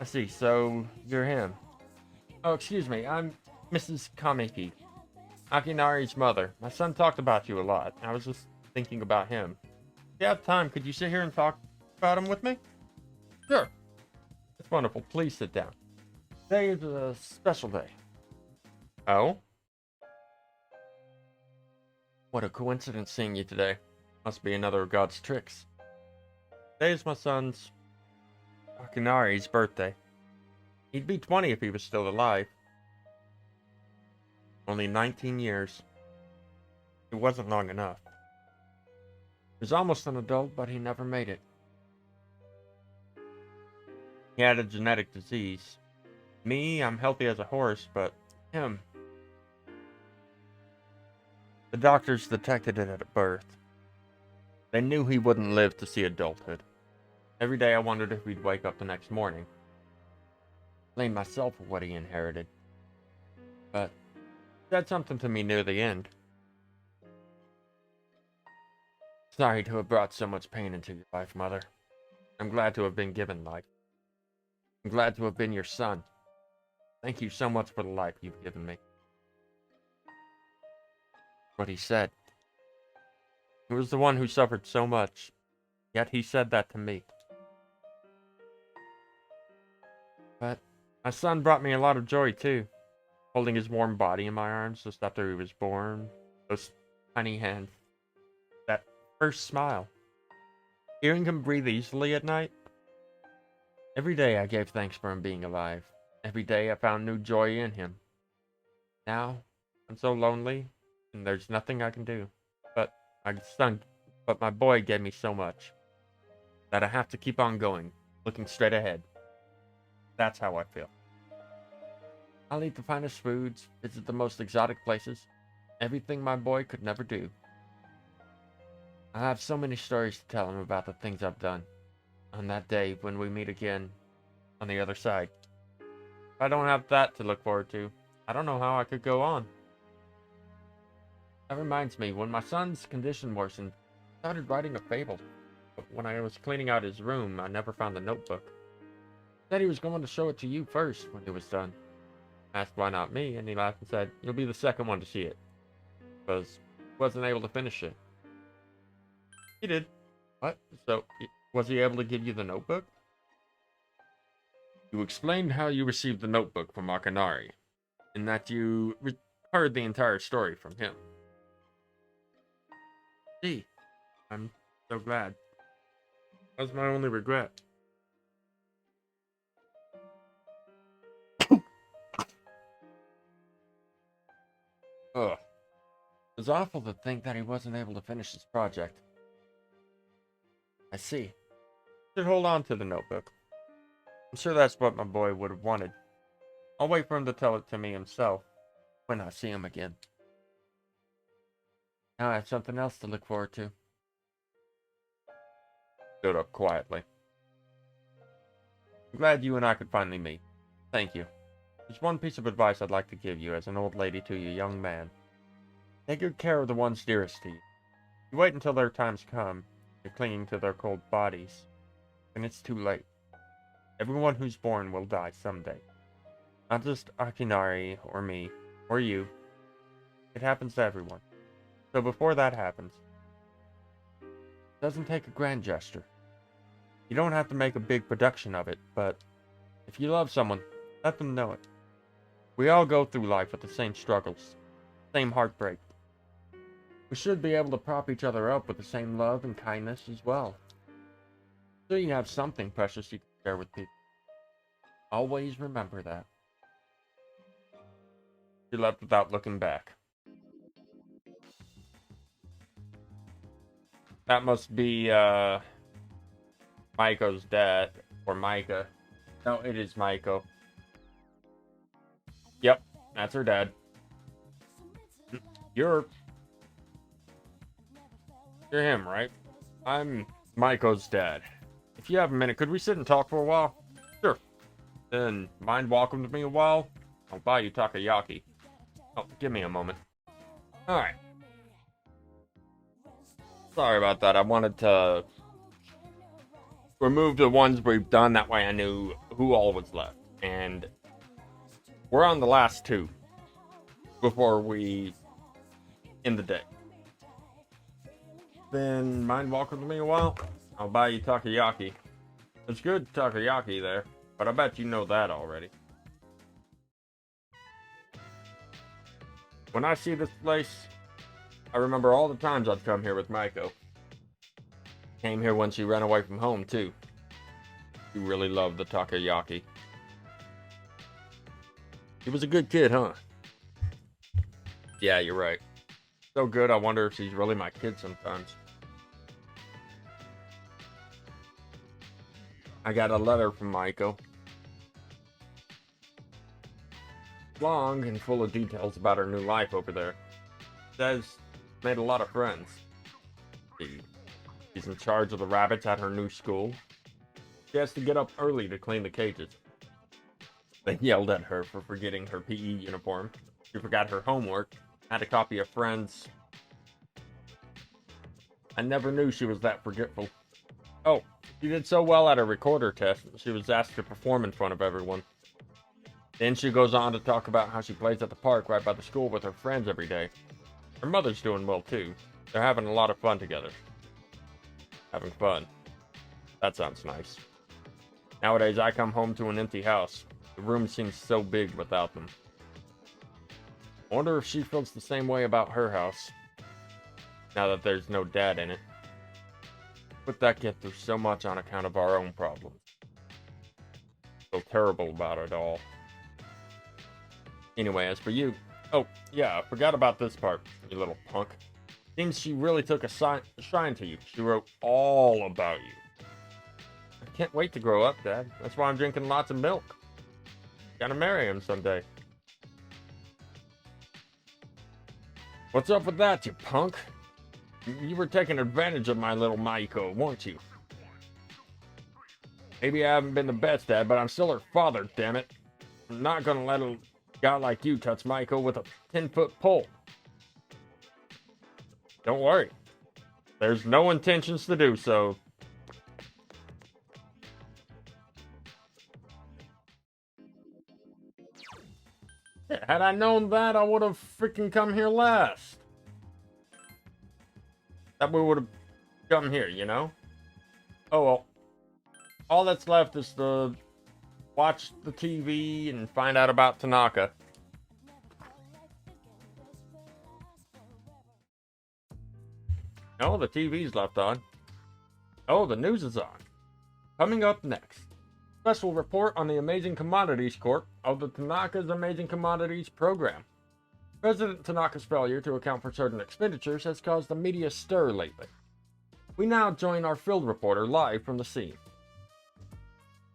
I see, so you're him. Oh, excuse me, I'm Mrs. Kameki, Akinari's mother. My son talked about you a lot. I was just thinking about him. If you have time, could you sit here and talk about him with me? Sure. That's wonderful. Please sit down. Today is a special day. Oh? What a coincidence seeing you today. Must be another of God's tricks. Today is my son's Akinari's birthday. He'd be 20 if he was still alive. Only 19 years. It wasn't long enough. He was almost an adult, but he never made it. He had a genetic disease. Me, I'm healthy as a horse, but him... The doctors detected it at birth. They knew he wouldn't live to see adulthood. Every day I wondered if he'd wake up the next morning. Blamed myself for what he inherited. But he said something to me near the end. Sorry to have brought so much pain into your life, Mother. I'm glad to have been given life. I'm glad to have been your son. Thank you so much for the life you've given me. What he said. He was the one who suffered so much, yet he said that to me. But my son brought me a lot of joy too, holding his warm body in my arms just after he was born, those tiny hands, that first smile, hearing him breathe easily at night. Every day I gave thanks for him being alive. Every day I found new joy in him. Now I'm so lonely, and there's nothing I can do. But my boy gave me so much that I have to keep on going, looking straight ahead. That's how I feel. I'll eat the finest foods, visit the most exotic places, everything my boy could never do. I have so many stories to tell him about the things I've done on that day when we meet again on the other side. If I don't have that to look forward to, I don't know how I could go on. That reminds me, when my son's condition worsened, I started writing a fable. But when I was cleaning out his room, I never found the notebook. He said he was going to show it to you first when it was done. I asked why not me, and he laughed and said, "You'll be the second one to see it." Because he wasn't able to finish it. He did. What? So, was he able to give you the notebook? You explained how you received the notebook from Akinari, and that you heard the entire story from him. Gee, I'm so glad. That's my only regret. Ugh. It's awful to think that he wasn't able to finish his project. I see. Should hold on to the notebook. I'm sure that's what my boy would have wanted. I'll wait for him to tell it to me himself when I see him again. Now I have something else to look forward to. Stood up quietly. I'm glad you and I could finally meet. Thank you. There's one piece of advice I'd like to give you as an old lady to you young man. Take good care of the ones dearest to you. You wait until their times come, you're clinging to their cold bodies, and it's too late. Everyone who's born will die someday. Not just Akinari, or me, or you. It happens to everyone. So before that happens, it doesn't take a grand gesture. You don't have to make a big production of it, but if you love someone, let them know it. We all go through life with the same struggles, same heartbreak. We should be able to prop each other up with the same love and kindness as well. So you have something precious you can share with people. Always remember that. She left without looking back. That must be, Maiko's dad, or Maika. No, it is Maiko. Yep, that's her dad. You're him, right? I'm Maiko's dad. If you have a minute, could we sit and talk for a while? Sure. Then, mind walking with me a while? I'll buy you takoyaki. Oh, give me a moment. Alright. Sorry about that. I wanted to remove the ones we've done. That way I knew who all was left. And we're on the last two before we end the day. Then mind walking with me a while? I'll buy you takoyaki. It's good takoyaki there, but I bet you know that already. When I see this place, I remember all the times I'd come here with Maiko. Came here when she ran away from home, too. She really loved the takoyaki. He was a good kid, huh? Yeah, you're right. So good, I wonder if she's really my kid sometimes. I got a letter from Maiko. Long and full of details about her new life over there. Says made a lot of friends. She's in charge of the rabbits at her new school. She has to get up early to clean the cages. They yelled at her for forgetting her PE uniform. She forgot her homework. Had a copy of Friends. I never knew she was that forgetful. Oh, she did so well at her recorder test, she was asked to perform in front of everyone. Then she goes on to talk about how she plays at the park right by the school with her friends every day. Her mother's doing well too. They're having a lot of fun together. Having fun. That sounds nice. Nowadays, I come home to an empty house. The room seems so big without them. I wonder if she feels the same way about her house, now that there's no dad in it. Put that kid through so much on account of our own problems. Feel terrible about it all. Anyway, as for you... Oh, yeah, I forgot about this part, you little punk. Seems she really took a shine to you. She wrote all about you. I can't wait to grow up, Dad. That's why I'm drinking lots of milk. Gotta marry him someday. What's up with that, you punk? You were taking advantage of my little Maiko, weren't you? Maybe I haven't been the best, Dad, but I'm still her father, damn it. I'm not gonna let a guy like you touch Maiko with a 10-foot pole. Don't worry. There's no intentions to do so. Yeah, had I known that, I would have freaking come here last. That we would have come here, you know? Oh well. All that's left is to watch the TV and find out about Tanaka. Oh, the TV's left on. Oh, the news is on. Coming up next. Special report on the Amazing Commodities Corp. of the Tanaka's Amazing Commodities program. President Tanaka's failure to account for certain expenditures has caused a media stir lately. We now join our field reporter live from the scene.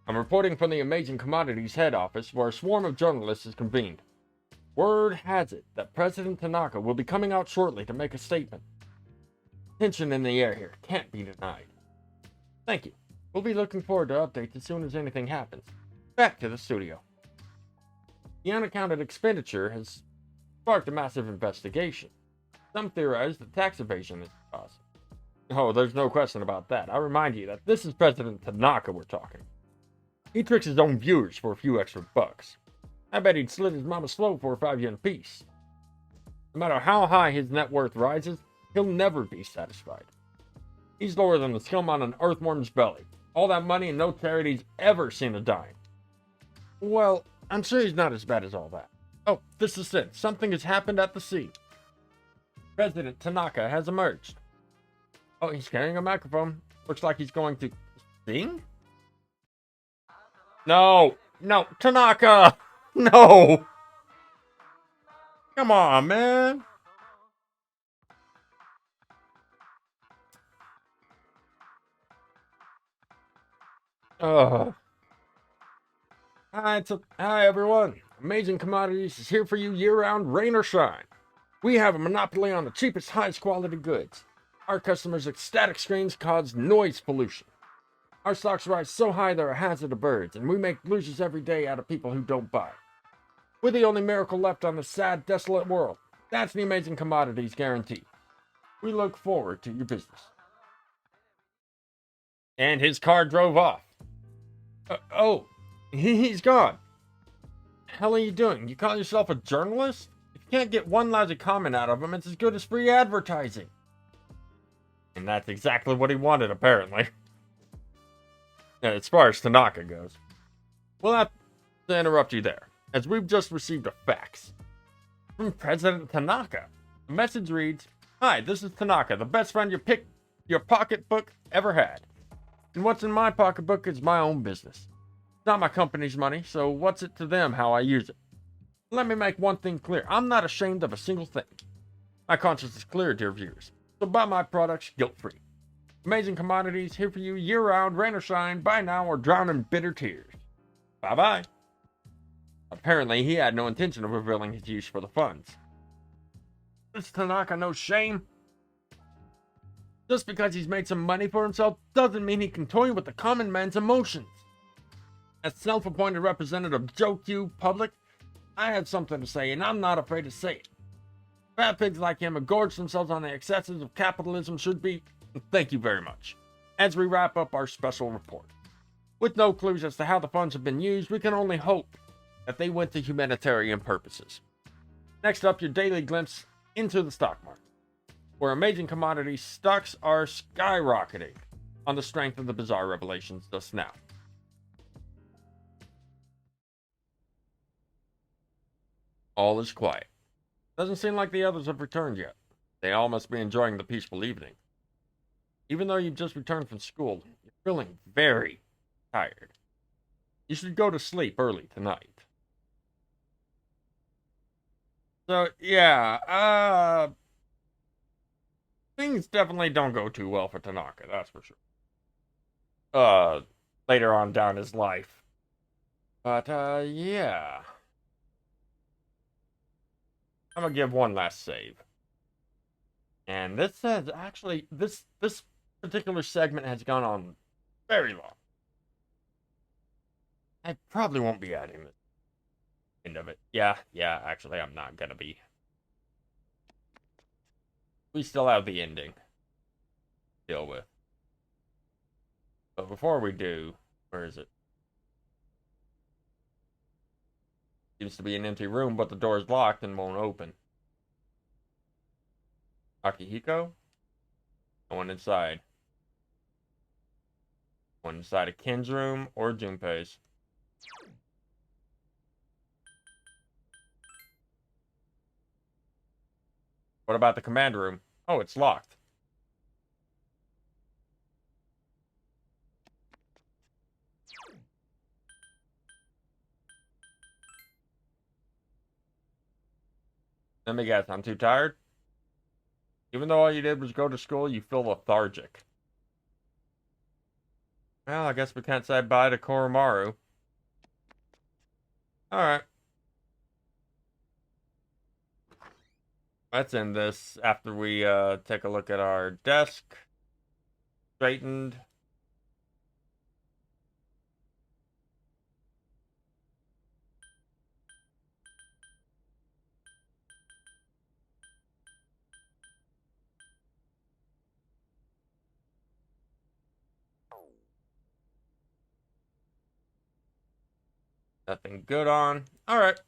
I'm reporting from the Amazing Commodities head office where a swarm of journalists is convened. Word has it that President Tanaka will be coming out shortly to make a statement. Tension in the air here can't be denied. Thank you. We'll be looking forward to updates as soon as anything happens. Back to the studio. The unaccounted expenditure has sparked a massive investigation. Some theorize that tax evasion is the cause. Oh, there's no question about that. I remind you that this is President Tanaka we're talking. He tricks his own viewers for a few extra bucks. I bet he'd slit his mama's throat for a 5-yen piece. No matter how high his net worth rises, he'll never be satisfied. He's lower than the scum on an earthworm's belly. All that money and no charity's ever seen a dime. Well, I'm sure he's not as bad as all that. Oh, this is it. Something has happened at the scene. President Tanaka has emerged. Oh, he's carrying a microphone. Looks like he's going to sing? No, Tanaka! No! Come on, man! Hi everyone. Amazing Commodities is here for you year-round, rain or shine. We have a monopoly on the cheapest, highest quality goods. Our customers' ecstatic screams cause noise pollution. Our stocks rise so high they're a hazard to birds, and we make losers every day out of people who don't buy. We're the only miracle left on this sad, desolate world. That's the Amazing Commodities guarantee. We look forward to your business. And his car drove off. He's gone. Hell are you doing? You call yourself a journalist? If you can't get one lousy comment out of him, it's as good as free advertising. And that's exactly what he wanted, apparently. As far as Tanaka goes. We'll have to interrupt you there, as we've just received a fax. From President Tanaka. The message reads, "Hi, this is Tanaka, the best friend your pocketbook ever had. And what's in my pocketbook is my own business. It's not my company's money, so what's it to them how I use it? Let me make one thing clear. I'm not ashamed of a single thing. My conscience is clear, dear viewers. So buy my products guilt-free. Amazing Commodities here for you year-round, rain or shine. Buy now or drown in bitter tears. Bye-bye." Apparently, he had no intention of revealing his use for the funds. Does Tanaka no shame? Just because he's made some money for himself doesn't mean he can toy with the common man's emotions. As self-appointed representative of Jokyu public, I have something to say, and I'm not afraid to say it. Fat pigs like him who gorge themselves on the excesses of capitalism should be... Thank you very much. As we wrap up our special report. With no clues as to how the funds have been used, we can only hope that they went to humanitarian purposes. Next up, your daily glimpse into the stock market. where amazing commodity stocks are skyrocketing on the strength of the bizarre revelations just now. All is quiet. Doesn't seem like the others have returned yet. They all must be enjoying the peaceful evening. Even though you've just returned from school, you're feeling very tired. You should go to sleep early tonight. So, yeah, things definitely don't go too well for Tanaka, that's for sure. Later on down his life. But, yeah. I'm gonna give one last save. And this says, actually, this particular segment has gone on very long. I probably won't be adding this end of it. Yeah, actually, I'm not gonna be. We still have the ending to deal with. But before we do, where is it? Seems to be an empty room, but the door is locked and won't open. Akihiko? No one inside. One inside of Ken's room or Junpei's. What about the command room? Oh, it's locked. Let me guess, I'm too tired? Even though all you did was go to school, you feel lethargic. Well, I guess we can't say bye to Koromaru. Alright. Let's end this after we take a look at our desk. Straightened. Nothing good on. Alright.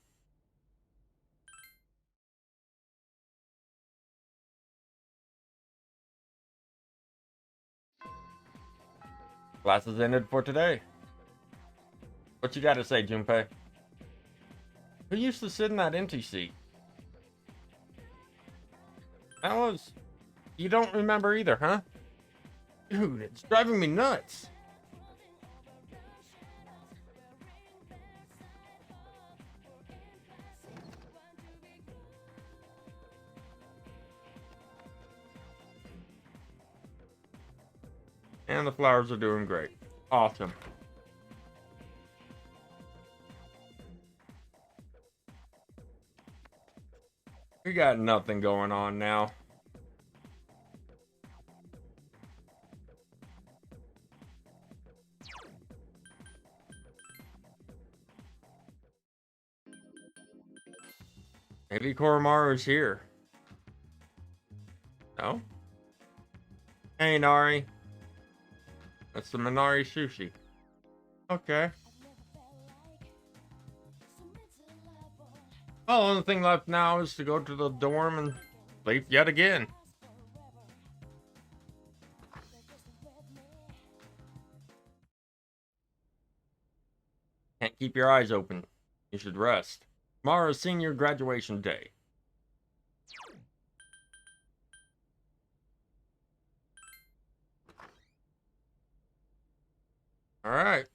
Classes ended for today. What you got to say, Junpei? Who used to sit in that empty seat? That was... You don't remember either, huh? Dude, it's driving me nuts. And the flowers are doing great. Awesome. We got nothing going on now. Maybe Koromaru's here. No? Hey, Nari. That's the Minari sushi. Okay. Well, the only thing left now is to go to the dorm and sleep yet again. Can't keep your eyes open. You should rest. Tomorrow's senior graduation day. Alright.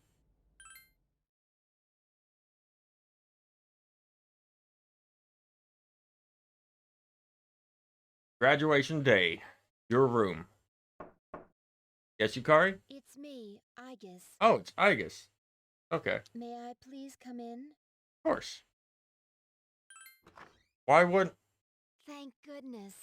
Graduation day. Your room. Yes, Yukari? It's me, Igus. Oh, it's Igus. Okay. May I please come in? Of course. Why would... Thank goodness.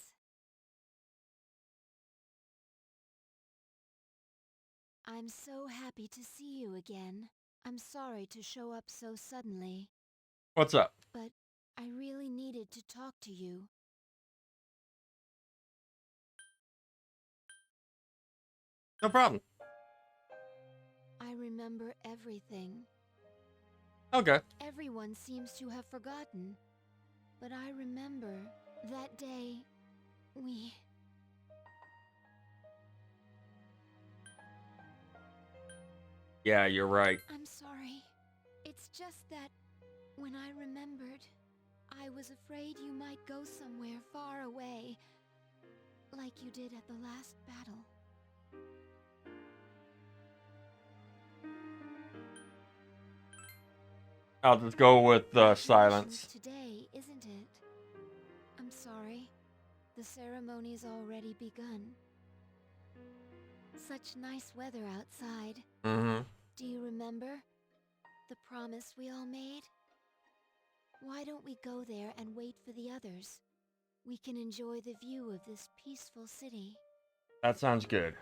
I'm so happy to see you again. I'm sorry to show up so suddenly, What's up? but I really needed to talk to you. No problem. I remember everything. Okay. Everyone seems to have forgotten, but I remember that day Yeah, you're right. I'm sorry. It's just that when I remembered, I was afraid you might go somewhere far away, like you did at the last battle. I'll just go with Congratulations silence. today, isn't it? I'm sorry. The ceremony's already begun. Such nice weather outside. Mm-hmm. Do you remember the promise we all made? Why don't we go there and wait for the others? We can enjoy the view of this peaceful city. That sounds good.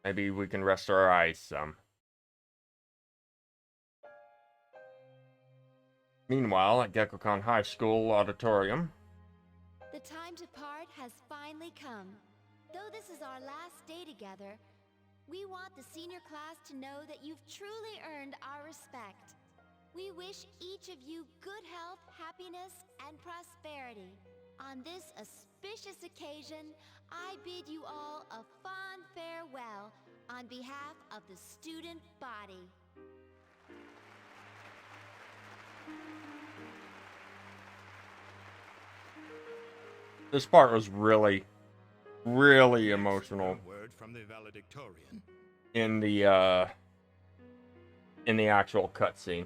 Maybe we can rest our eyes some. Meanwhile, at Gekkoukan High School auditorium. The time to part has finally come. Though this is our last day together, we want the senior class to know that you've truly earned our respect. We wish each of you good health, happiness, and prosperity. On this auspicious occasion, I bid you all a fond farewell on behalf of the student body. This part was really emotional Word from the valedictorian. in the actual cutscene.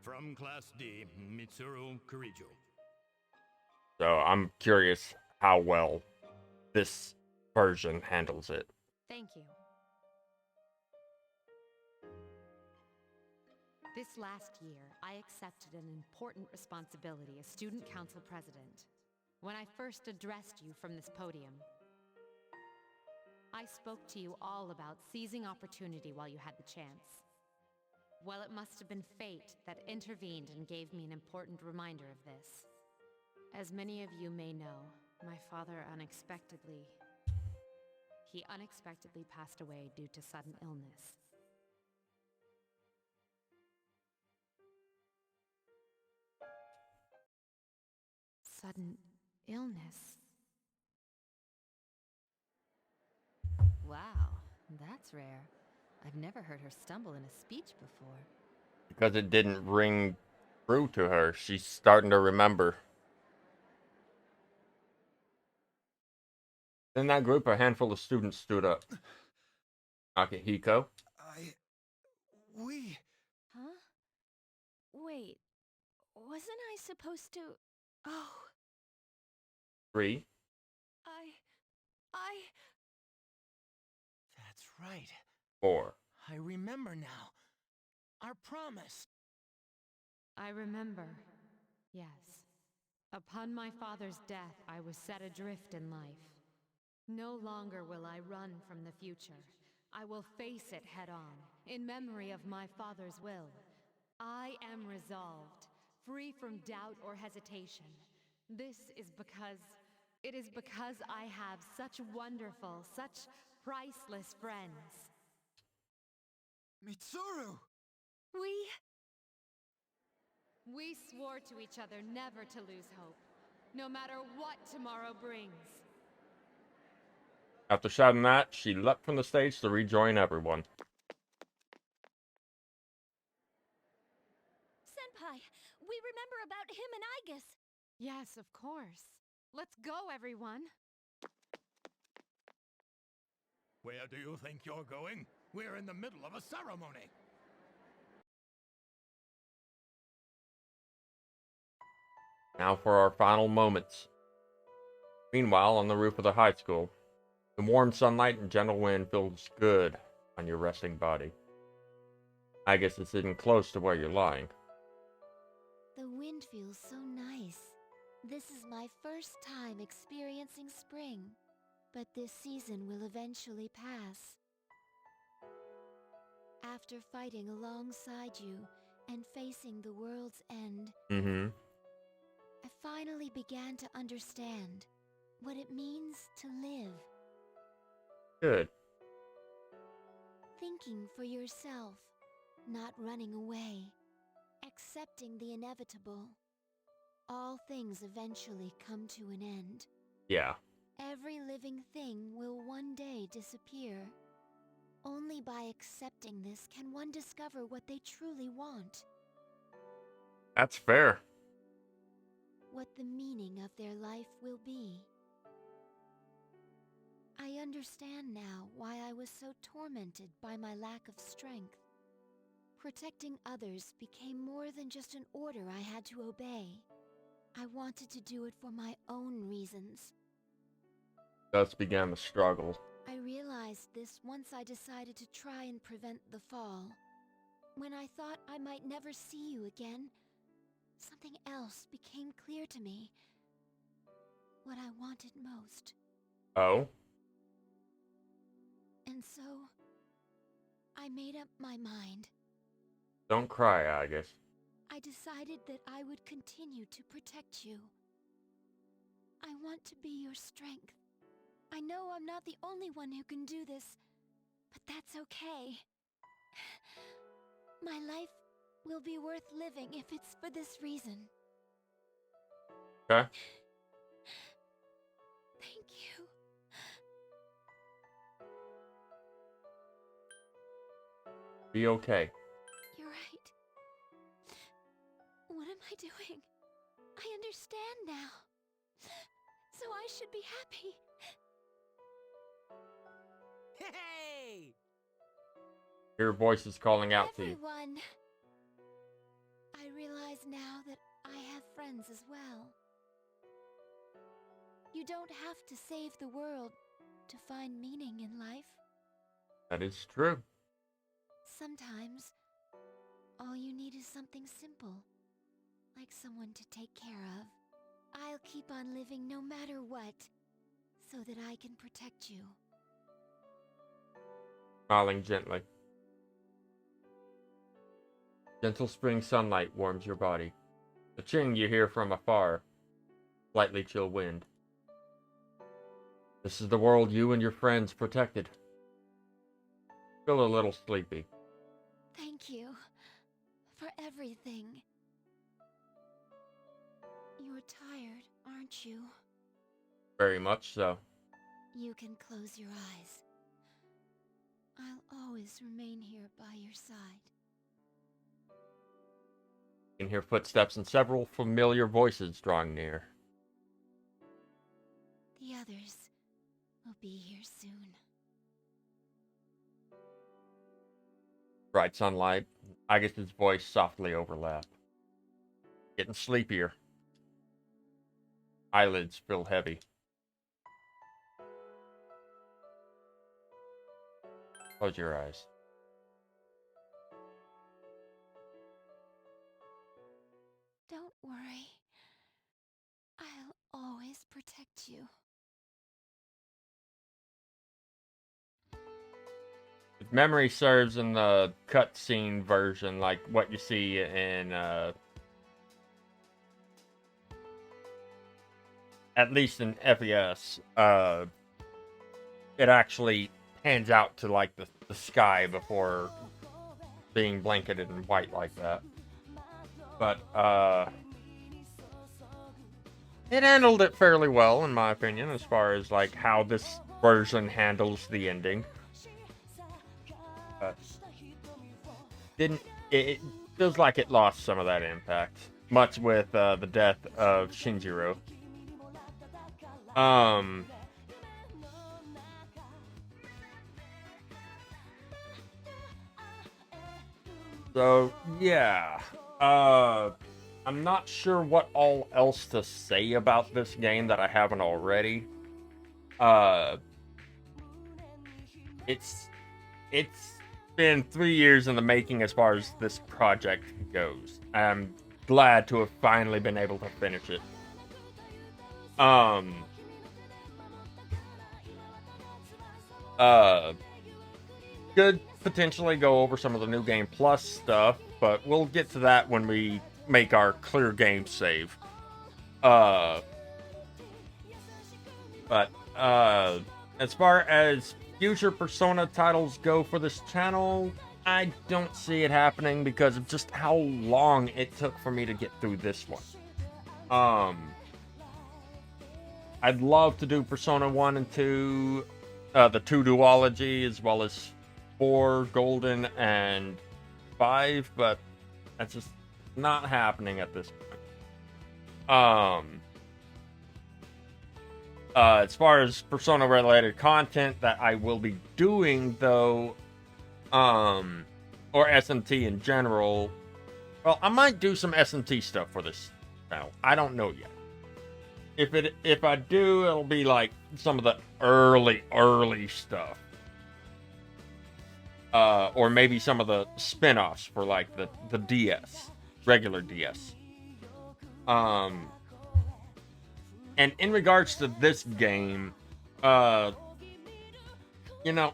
From Class D, Mitsuru Kurijo. So I'm curious how well this version handles it. Thank you. This last year, I accepted an important responsibility as student council president. When I first addressed you from this podium, I spoke to you all about seizing opportunity while you had the chance. Well, it must have been fate that intervened and gave me an important reminder of this. As many of you may know, my father unexpectedly passed away due to sudden illness. Sudden illness? Wow, that's rare. I've never heard her stumble in a speech before. Because it didn't ring true to her. She's starting to remember. In that group, a handful of students stood up. Akihiko, We... Huh? Wait, wasn't I supposed to... Oh, 3, I... That's right. 4. I remember now. Our promise. I remember. Yes. Upon my father's death, I was set adrift in life. No longer will I run from the future. I will face it head on, in memory of my father's will. I am resolved, free from doubt or hesitation. It is because I have such wonderful, such priceless friends. Mitsuru! We swore to each other never to lose hope, no matter what tomorrow brings. After shouting that, she leapt from the stage to rejoin everyone. Senpai, we remember about him and Igus. Yes, of course. Let's go, everyone. Where do you think you're going? We're in the middle of a ceremony. Now for our final moments. Meanwhile, on the roof of the high school, the warm sunlight and gentle wind feels good on your resting body. I guess it's sitting close to where you're lying. The wind feels so nice. This is my first time experiencing spring, but this season will eventually pass. After fighting alongside you and facing the world's end, I finally began to understand what it means to live. Good. Thinking for yourself, not running away, accepting the inevitable. All things eventually come to an end. Yeah. Every living thing will one day disappear. Only by accepting this can one discover what they truly want, That's fair. what the meaning of their life will be. I understand now why I was so tormented by my lack of strength. Protecting others became more than just an order I had to obey. I wanted to do it for my own reasons. Thus began the struggle. I realized this once I decided to try and prevent the fall. When I thought I might never see you again, something else became clear to me. What I wanted most. Oh? And so, I made up my mind. Don't cry, Agus. I decided that I would continue to protect you. I want to be your strength. I know I'm not the only one who can do this, but that's okay. My life will be worth living if it's for this reason. Okay. Thank you. Be okay. You're right. What am I doing? I understand now. So I should be happy. Hey! Your voice is calling out to you. Everyone. I realize now that I have friends as well. You don't have to save the world to find meaning in life. That is true. Sometimes, all you need is something simple, like someone to take care of. I'll keep on living no matter what, so that I can protect you. Smiling gently. Gentle spring sunlight warms your body. The ching you hear from afar. Slightly chill wind. This is the world you and your friends protected. Feel a little sleepy. Thank you for everything. You're tired, aren't you? Very much so. You can close your eyes. I'll always remain here by your side. You can hear footsteps and several familiar voices drawing near. The others will be here soon. Bright sunlight, Agus's voice softly overlap. Getting sleepier. Eyelids feel heavy. Close your eyes. Don't worry. I'll always protect you. If memory serves in the cutscene version, like what you see in, at least in FES, it actually pans out to, like, the sky before being blanketed in white like that. But, it handled it fairly well, in my opinion, as far as, like, how this version handles the ending. It feels like it lost some of that impact, much with the death of Shinjiro. So yeah, I'm not sure what all else to say about this game that I haven't already. It's been 3 years in the making as far as this project goes. I'm glad to have finally been able to finish it. Could potentially go over some of the New Game Plus stuff, but we'll get to that when we make our clear game save. But as far as future Persona titles go for this channel, I don't see it happening because of just how long it took for me to get through this one. I'd love to do Persona 1 and 2, the 2 duology, as well as 4 golden and 5, but that's just not happening at this point. As far as Persona related content that I will be doing though, or SMT in general, well, I might do some SMT stuff for this channel. I don't know yet. If I do, it'll be like some of the early stuff. Or maybe some of the spin-offs for like the DS, regular DS. And in regards to this game, you know,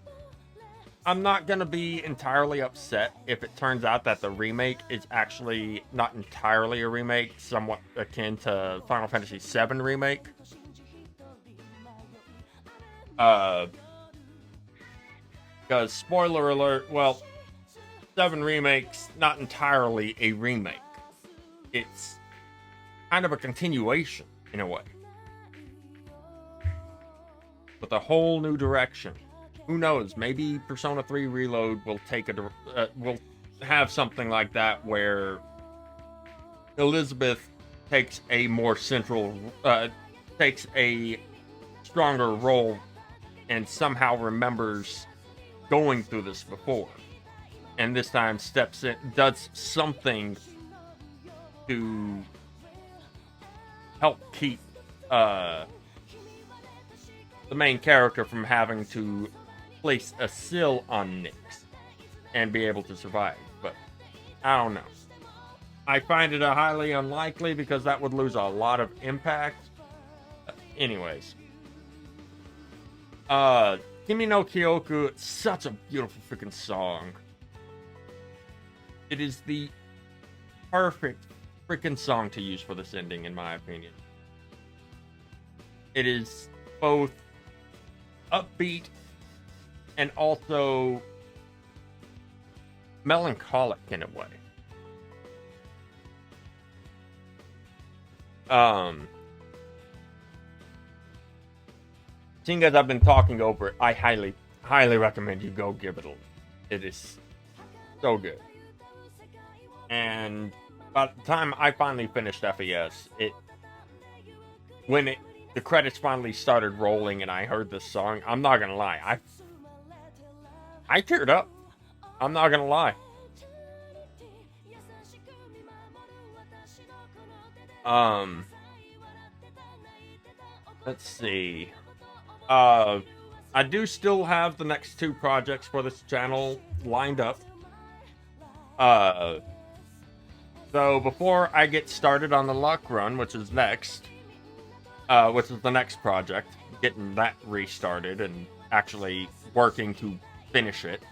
I'm not gonna be entirely upset if it turns out that the remake is actually not entirely a remake, somewhat akin to Final Fantasy VII Remake. Because, spoiler alert, well, 7 Remake's not entirely a remake. It's kind of a continuation, in a way. With a whole new direction. Who knows? Maybe Persona 3 Reload will will have something like that where Elizabeth takes a more central, takes a stronger role and somehow remembers going through this before. And this time steps in, does something to help keep the main character from having to place a sill on Nyx and be able to survive. But I don't know. I find it a highly unlikely because that would lose a lot of impact. Anyways. Kimi no Kyoku, such a beautiful freaking song. It is the perfect freaking song to use for this ending, in my opinion. It is both upbeat and also melancholic in a way. Seeing as I've been talking over it, I highly recommend you go give it a look. It is so good. And by the time I finally finished FES, when the credits finally started rolling and I heard this song, I'm not gonna lie, I teared up. I'm not gonna lie. Let's see. I do still have the next 2 projects for this channel lined up. So before I get started on the luck run, which is next, which is the next project, getting that restarted and actually working to finish it.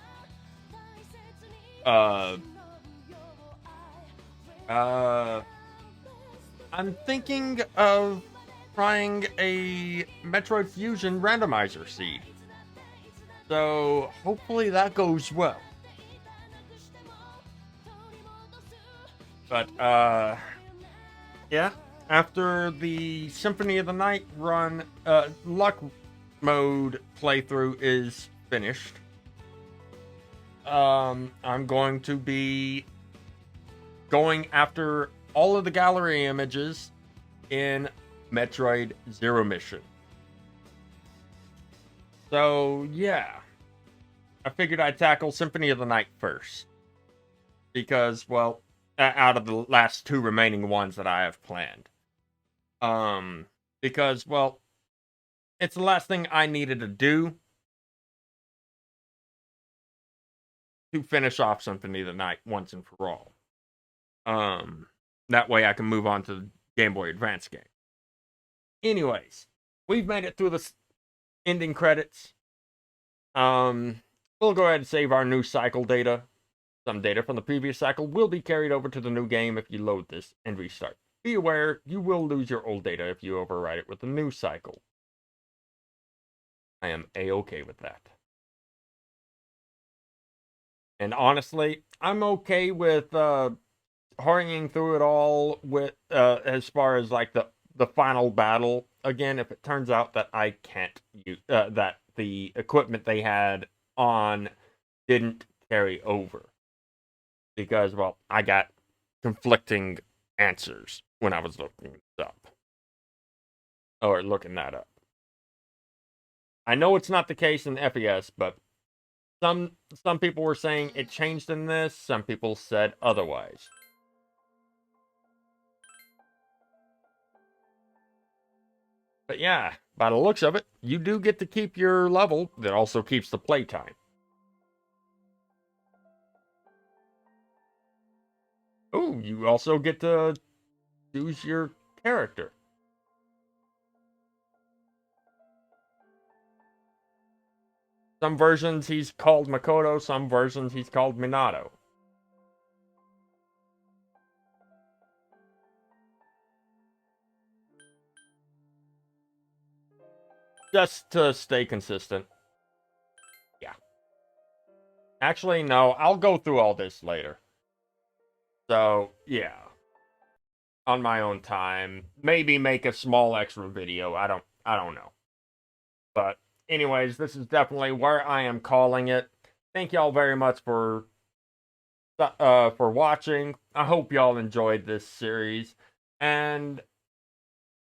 I'm thinking of trying a Metroid Fusion randomizer seed. So hopefully that goes well. But yeah, after the Symphony of the Night run, luck mode playthrough is finished, I'm going to be going after all of the gallery images in Metroid Zero Mission. So yeah, I figured I'd tackle Symphony of the Night first, because, well, out of the last 2 remaining ones that I have planned. Because, well, it's the last thing I needed to do to finish off Symphony of the Night once and for all. That way I can move on to the Game Boy Advance game. Anyways, we've made it through the ending credits. We'll go ahead and save our new cycle data. Some data from the previous cycle will be carried over to the new game if you load this and restart. Be aware, you will lose your old data if you overwrite it with the new cycle. I am A-okay with that. And honestly, I'm okay with hurrying through it all with as far as like the final battle. Again, if it turns out that I can't use that the equipment they had on didn't carry over. Because, well, I got conflicting answers when I was looking this up. Or looking that up. I know it's not the case in FES, but some people were saying it changed in this, some people said otherwise. But yeah, by the looks of it, you do get to keep your level that also keeps the playtime. Oh, you also get to choose your character. Some versions he's called Makoto, some versions he's called Minato. Just to stay consistent. Yeah. Actually, no, I'll go through all this later. So, yeah. On my own time. Maybe make a small extra video. I don't know. But anyways, this is definitely where I am calling it. Thank y'all very much for watching. I hope y'all enjoyed this series. And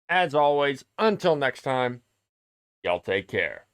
as always, until next time, y'all take care.